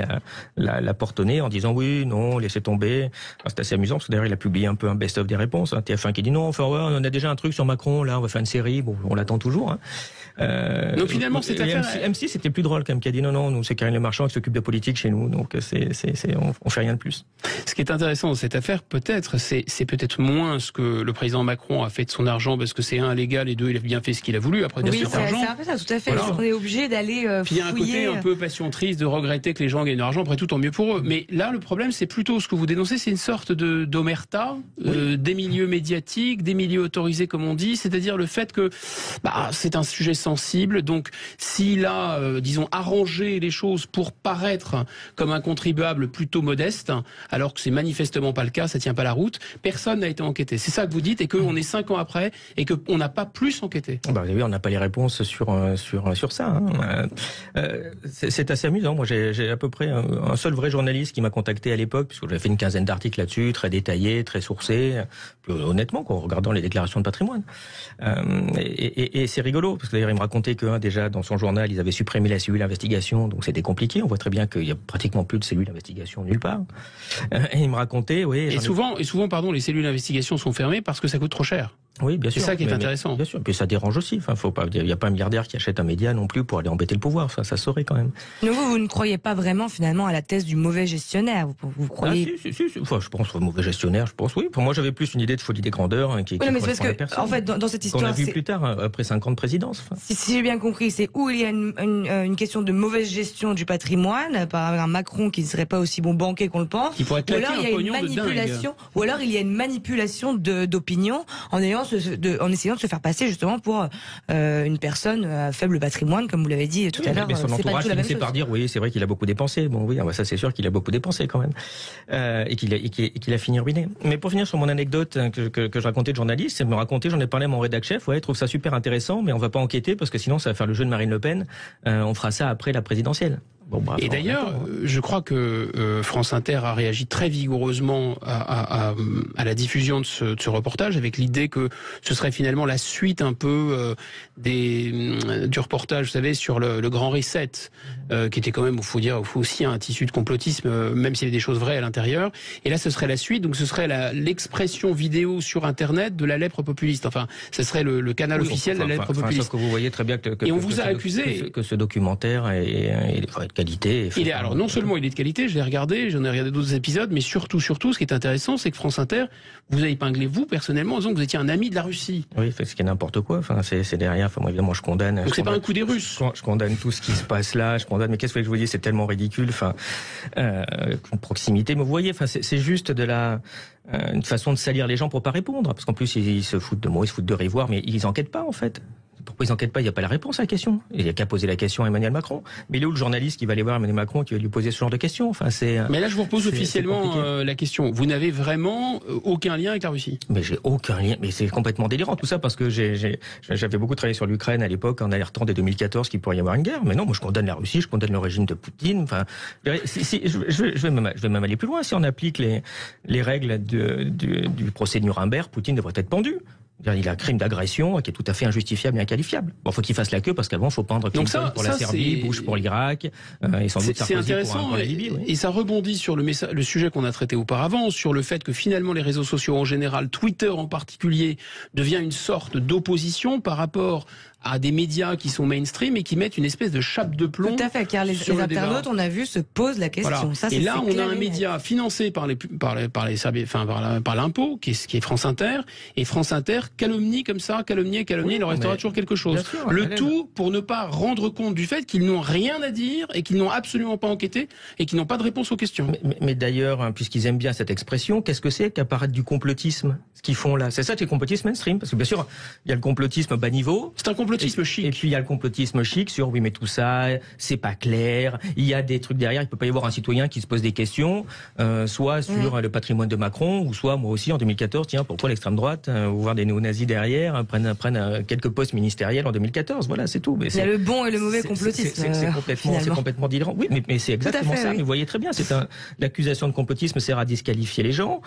la porte au nez en disant oui, non, laissez tomber. Enfin, c'est assez amusant parce que d'ailleurs, il a publié un peu un best-of des réponses. TF1 qui dit non, enfin ouais, on a déjà un truc sur Macron, là, on va faire une série. Bon, on l'attend toujours. Donc finalement, cette affaire... M6, c'était plus drôle quand même, qui a dit non, nous, c'est Karine Le Marchand qui s'occupe de politique chez nous. Donc on fait rien de plus. Ce qui est intéressant dans cette affaire, peut-être, c'est peut-être moins ce que le président Macron a fait de son argent, parce que c'est illégal, et deux, il a bien fait ce qu'il a voulu après cet argent. Oui, c'est un peu ça, tout à fait. Voilà. On est obligé d'aller Puis il y a un côté un peu passion triste de regretter que les gens gagnent de l'argent, après tout, tant mieux pour eux. Mais là, le problème, c'est plutôt ce que vous dénoncez, c'est une sorte d'omerta des milieux médiatiques, des milieux autorisés, comme on dit, c'est-à-dire le fait que c'est un sujet sensible, donc s'il a, disons, arrangé les choses pour paraître comme un contribuable plutôt modeste, alors que c'est manifestement pas le cas, ça tient pas la route, personne n'a été enquêté. C'est ça que vous dites, et qu'on est 5 ans après, et qu'on n'a pas plus enquêté. Oui, on n'a pas les réponses sur ça. C'est assez amusant. Moi, j'ai à peu près un seul vrai journaliste qui m'a contacté à l'époque, puisque j'avais fait une quinzaine d'articles là-dessus, très détaillés, très sourcés, honnêtement, en regardant les déclarations de patrimoine. Et c'est rigolo, parce que d'ailleurs, il me racontait que déjà, dans son journal, ils avaient supprimé la cellule d'investigation, donc c'était compliqué. On voit très bien qu'il y a pratiquement plus de cellule d'investigation nulle part. Et il me racontait, oui. Et souvent, pardon, les cellules d'investigation sont fermées parce que ça coûte trop cher. Oui, bien sûr. C'est ça qui est intéressant. Bien sûr. Puis ça dérange aussi. Enfin, il n'y a pas un milliardaire qui achète un média non plus pour aller embêter le pouvoir. Enfin, ça saurait quand même. Mais vous ne croyez pas vraiment finalement à la thèse du mauvais gestionnaire. Vous croyez? Si. Enfin, je pense au mauvais gestionnaire. Je pense oui. Pour moi, j'avais plus une idée de folie des grandeurs qui mais c'est parce que en fait, dans cette histoire, on a vu plus tard après 5 ans de présidence. Enfin. Si j'ai bien compris, c'est où il y a une question de mauvaise gestion du patrimoine par un Macron qui ne serait pas aussi bon banquier qu'on le pense. Qui pourrait claquer un pognon de dingue. Ou alors il y a une manipulation d'opinion en essayant de se faire passer justement pour une personne à faible patrimoine, comme vous l'avez dit tout à l'heure. Mais son entourage finissait par dire oui, c'est vrai qu'il a beaucoup dépensé. Bon oui, ça c'est sûr qu'il a beaucoup dépensé quand même, et qu'il a fini ruiné. Mais pour finir sur mon anecdote que je racontais de journaliste, c'est me raconter, j'en ai parlé à mon rédac chef, il trouve ça super intéressant, mais on va pas enquêter parce que sinon ça va faire le jeu de Marine Le Pen. On fera ça après la présidentielle. Bon, bah, et d'ailleurs, je crois que France Inter a réagi très vigoureusement à la diffusion de ce reportage, avec l'idée que ce serait finalement la suite un peu du reportage, vous savez, sur le Grand Reset, qui était quand même, il faut aussi un tissu de complotisme, même s'il y avait des choses vraies à l'intérieur. Et là, ce serait la suite, donc ce serait l'expression vidéo sur Internet de la lèpre populiste. Enfin, ce serait le canal officiel de la lèpre populiste. Sauf que vous voyez très bien et on vous a accusé que ce documentaire est de qualité. Alors non seulement il est de qualité, je l'ai regardé, j'en ai regardé d'autres épisodes, mais surtout, ce qui est intéressant, c'est que France Inter vous avez épinglé vous personnellement en disant que vous étiez un ami de la Russie. Oui, c'est ce qui est n'importe quoi. Enfin, c'est derrière. Enfin, moi évidemment, je condamne. Donc c'est pas un coup des Russes. Je condamne tout ce qui se passe là. Je condamne. Mais qu'est-ce que je vous dis, c'est tellement ridicule. Enfin, proximité. Mais vous voyez, enfin, c'est juste une façon de salir les gens pour pas répondre, parce qu'en plus ils se foutent de moi, ils se foutent de Rivoire, mais ils enquêtent pas en fait. Pourquoi ils n'enquêtent pas? Il n'y a pas la réponse à la question. Il n'y a qu'à poser la question à Emmanuel Macron. Mais il est où le journaliste qui va aller voir Emmanuel Macron, qui va lui poser ce genre de questions? Enfin, mais là, je vous repose officiellement la question. Vous n'avez vraiment aucun lien avec la Russie? Mais j'ai aucun lien. Mais c'est complètement délirant tout ça, parce que j'avais beaucoup travaillé sur l'Ukraine à l'époque, en alertant dès 2014 qu'il pourrait y avoir une guerre. Mais non, moi je condamne la Russie, je condamne le régime de Poutine. Enfin, je vais même aller plus loin. Si on applique les règles du procès de Nuremberg, Poutine devrait être pendu. Il a un crime d'agression qui est tout à fait injustifiable et inqualifiable. Bon, faut qu'il fasse la queue parce qu'avant, faut prendre Clinton pour la Serbie, Bush pour l'Irak, et sans doute Sarkozy pour la Libye. Oui. Et ça rebondit sur le sujet qu'on a traité auparavant, sur le fait que finalement les réseaux sociaux en général, Twitter en particulier, devient une sorte d'opposition par rapport à des médias qui sont mainstream et qui mettent une espèce de chape de plomb. Tout à fait, car les internautes, on a vu, se posent la question. Voilà. Ça, et là, on a un média financé par l'impôt, qui est France Inter, et France Inter calomnie comme ça, calomnie, il en restera toujours quelque chose. Sûr, le tout pour ne pas rendre compte du fait qu'ils n'ont rien à dire et qu'ils n'ont absolument pas enquêté et qu'ils n'ont pas de réponse aux questions. Mais d'ailleurs, puisqu'ils aiment bien cette expression, qu'est-ce que c'est qu'apparaître du complotisme, ce qu'ils font là? C'est ça, c'est le complotisme mainstream, parce que bien sûr, il y a le complotisme bas niveau. C'est un complotisme chic. Et puis il y a le complotisme chic sur oui mais tout ça c'est pas clair, il y a des trucs derrière, il peut pas y avoir un citoyen qui se pose des questions, soit sur le patrimoine de Macron, ou soit moi aussi en 2014, tiens pourquoi l'extrême droite ou voir des néo-nazis derrière prennent quelques postes ministériels en 2014, voilà c'est tout. Mais il y a le bon et le mauvais complotisme. C'est complètement délirant. Oui mais c'est exactement ça. Oui. Mais vous voyez très bien, l'accusation de complotisme sert à disqualifier les gens,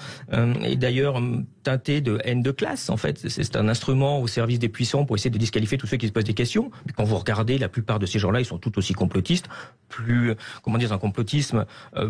et d'ailleurs teinté de haine de classe en fait. C'est un instrument au service des puissants pour essayer de disqualifier tous ceux qui se posent des questions. Mais quand vous regardez, la plupart de ces gens-là, ils sont tout aussi complotistes, un complotisme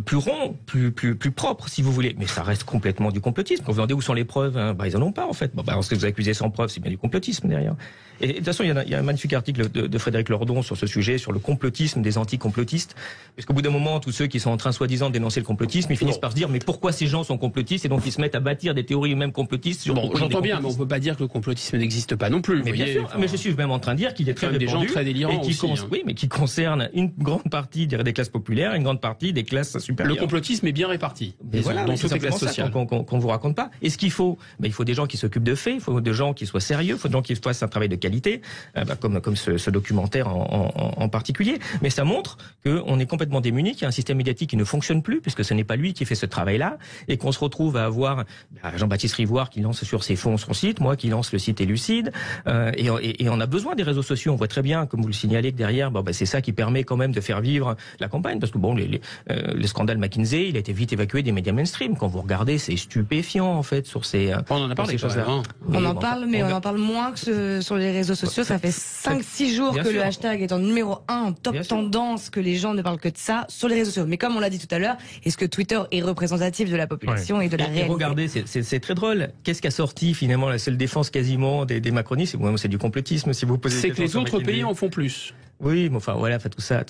plus rond, plus propre, si vous voulez. Mais ça reste complètement du complotisme. Quand vous demandez où sont les preuves, ils en ont pas, en fait. Parce que vous accusez sans preuve, c'est bien du complotisme derrière. Et de toute façon, il y a un magnifique article de Frédéric Lordon sur ce sujet, sur le complotisme des anti-complotistes. Parce qu'au bout d'un moment, tous ceux qui sont en train, soi-disant, de dénoncer le complotisme, ils finissent par se dire, mais pourquoi ces gens sont complotistes? Et donc, ils se mettent à bâtir des théories eux-mêmes complotistes sur... Bon, j'entends bien, mais on peut pas dire que le complotisme n'existe pas non plus. Mais bien sûr, mais je suis même en train de dire qu'il est très répandu, des gens très délirants et oui, mais qui concerne une grande partie des classes populaires, une grande partie des classes supérieures. Le complotisme est bien réparti. Mais voilà, dans toutes les classes sociales. Qu'on vous raconte pas. Et ce qu'il faut, il faut des gens qui s'occupent de faits, il faut des gens qui soient sérieux, il faut des gens qui fassent un travail de qualité, comme ce documentaire en particulier. Mais ça montre qu'on est complètement démunis, qu'il y a un système médiatique qui ne fonctionne plus, puisque ce n'est pas lui qui fait ce travail-là, et qu'on se retrouve à avoir Jean-Baptiste Rivoire qui lance sur ses fonds son site, moi qui lance le site Élucide, et on a besoin des réseaux sociaux. On voit très bien, comme vous le signalez, que derrière, c'est ça qui permet quand même de faire vivre la campagne, parce que le scandale McKinsey, il a été vite évacué des médias mainstream. Quand vous regardez, c'est stupéfiant en fait sur ces. On en a parlé, choses-là. On en parle, mais on en parle moins que sur les réseaux sociaux. Ça fait 5-6 jours que le hashtag est en numéro 1 en top tendance, que les gens ne parlent que de ça sur les réseaux sociaux. Mais comme on l'a dit tout à l'heure, est-ce que Twitter est représentatif de la population et de la réalité? Regardez, c'est très drôle. qu'est-ce qu'a sorti finalement la seule défense quasiment des macronistes? C'est du complotisme si vous posez. C'est que les autres pays en font plus. Oui, mais enfin voilà, tout ça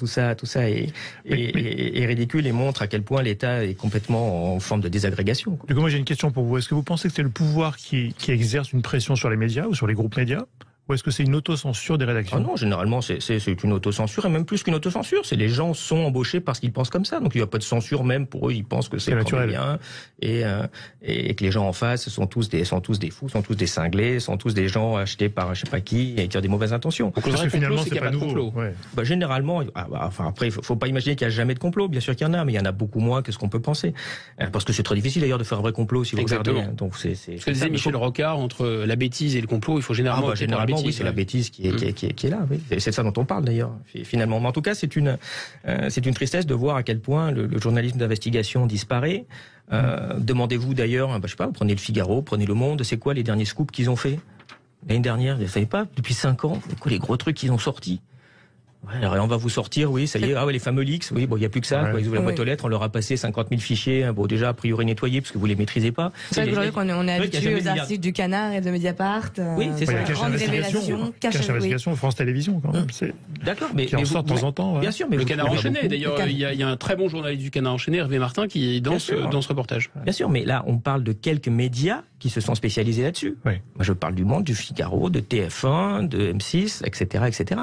est ridicule et montre à quel point l'État est complètement en forme de désagrégation. Du coup, moi j'ai une question pour vous. Est-ce que vous pensez que c'est le pouvoir qui exerce une pression sur les médias ou sur les groupes médias? Ou est-ce que c'est une autocensure des rédactions? Non, généralement c'est une autocensure, et même plus qu'une autocensure, c'est les gens sont embauchés parce qu'ils pensent comme ça, donc il n'y a pas de censure, même pour eux, ils pensent que c'est naturel. Bien, et que les gens en face sont tous des fous, sont tous des cinglés, sont tous des gens achetés par je sais pas qui et qui ont des mauvaises intentions. Donc le vrai complot, c'est qu'il n'y a pas de complot. Ouais. Généralement, après, faut pas imaginer qu'il n'y a jamais de complot, bien sûr qu'il y en a, mais il y en a beaucoup moins que ce qu'on peut penser. Parce que c'est très difficile d'ailleurs de faire un vrai complot si vous regardez. Donc c'est ce que disait Michel Rocard, entre la bêtise et le complot, il faut généralement oui, c'est la bêtise qui est là. Oui. C'est de ça dont on parle d'ailleurs, finalement. Mais en tout cas, c'est une tristesse de voir à quel point le journalisme d'investigation disparaît. Demandez-vous d'ailleurs, je sais pas, prenez le Figaro, prenez Le Monde, c'est quoi les derniers scoops qu'ils ont fait l'année dernière? Vous ne savez pas, depuis 5 ans, c'est quoi les gros trucs qu'ils ont sortis? Ouais, alors on va vous sortir, oui, ça y est, les fameux leaks, oui, il n'y a plus que ça, quoi. Ils ouvrent la boîte aux lettres, on leur a passé 50 000 fichiers, déjà, a priori nettoyés, parce que vous les maîtrisez pas. C'est vrai qu'aujourd'hui, on est habitué aux articles du Canard et de Mediapart. Oui, c'est ça. Cache Investigation, France Télévisions, quand même. D'accord, mais. Qui en sort de temps en temps. Ouais. Bien sûr, mais. Le Canard enchaîné, d'ailleurs, il y a un très bon journaliste du Canard enchaîné, Hervé Martin, qui est dans ce reportage. Bien sûr, mais là, on parle de quelques médias qui se sont spécialisés là-dessus. Oui. Moi, je parle du Monde, du Figaro, de TF1, de M6, etc., etc.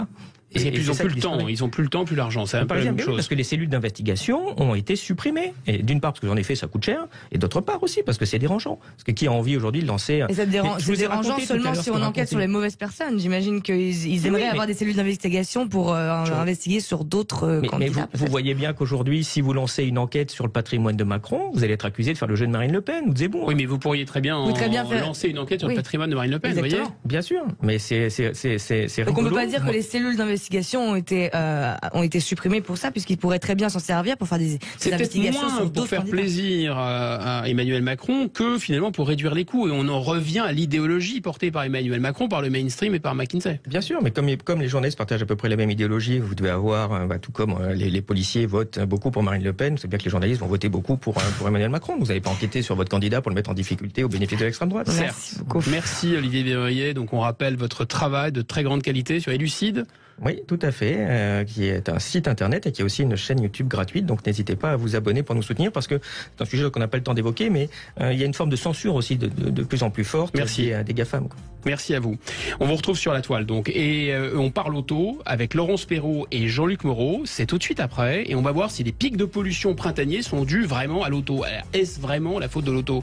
Ils n'ont plus le temps, ils n'ont plus le temps, plus l'argent. C'est un peu la même chose. Parce que les cellules d'investigation ont été supprimées. Et d'une part, parce que en effet, ça coûte cher. Et d'autre part aussi, parce que c'est dérangeant. Parce que qui a envie aujourd'hui de lancer. Et c'est dérangeant seulement si on enquête sur les mauvaises personnes. J'imagine qu'ils aimeraient avoir des cellules d'investigation pour investiguer sur d'autres candidats. Mais vous voyez bien qu'aujourd'hui, si vous lancez une enquête sur le patrimoine de Macron, vous allez être accusé de faire le jeu de Marine Le Pen ou de Zemmour. Oui, mais vous pourriez très bien lancer une enquête sur le patrimoine de Marine Le Pen, vous voyez. Bien sûr. Mais c'est rigolo. Donc on ne peut pas dire que les cellules d'investigation ont été supprimés pour ça, puisqu'ils pourraient très bien s'en servir pour faire des investigations sur d'autres pour faire candidats. Plaisir à Emmanuel Macron que finalement pour réduire les coûts. Et on en revient à l'idéologie portée par Emmanuel Macron, par le mainstream et par McKinsey. Bien sûr, mais comme les journalistes partagent à peu près la même idéologie, vous devez avoir, tout comme les policiers votent beaucoup pour Marine Le Pen, c'est bien que les journalistes vont voter beaucoup pour Emmanuel Macron. Vous n'avez pas enquêté sur votre candidat pour le mettre en difficulté au bénéfice de l'extrême droite. Certes. Merci Olivier Berruyer. Donc on rappelle votre travail de très grande qualité sur Élucide. Oui, tout à fait, qui est un site internet et qui est aussi une chaîne YouTube gratuite, donc n'hésitez pas à vous abonner pour nous soutenir, parce que c'est un sujet qu'on n'a pas le temps d'évoquer, mais il y a une forme de censure aussi de plus en plus forte. Merci. Des GAFAM. Merci à vous. On vous retrouve sur la toile donc, et on parle auto avec Laurence Perrault et Jean-Luc Moreau, c'est tout de suite après, et on va voir si les pics de pollution printaniers sont dus vraiment à l'auto. Est-ce vraiment la faute de l'auto?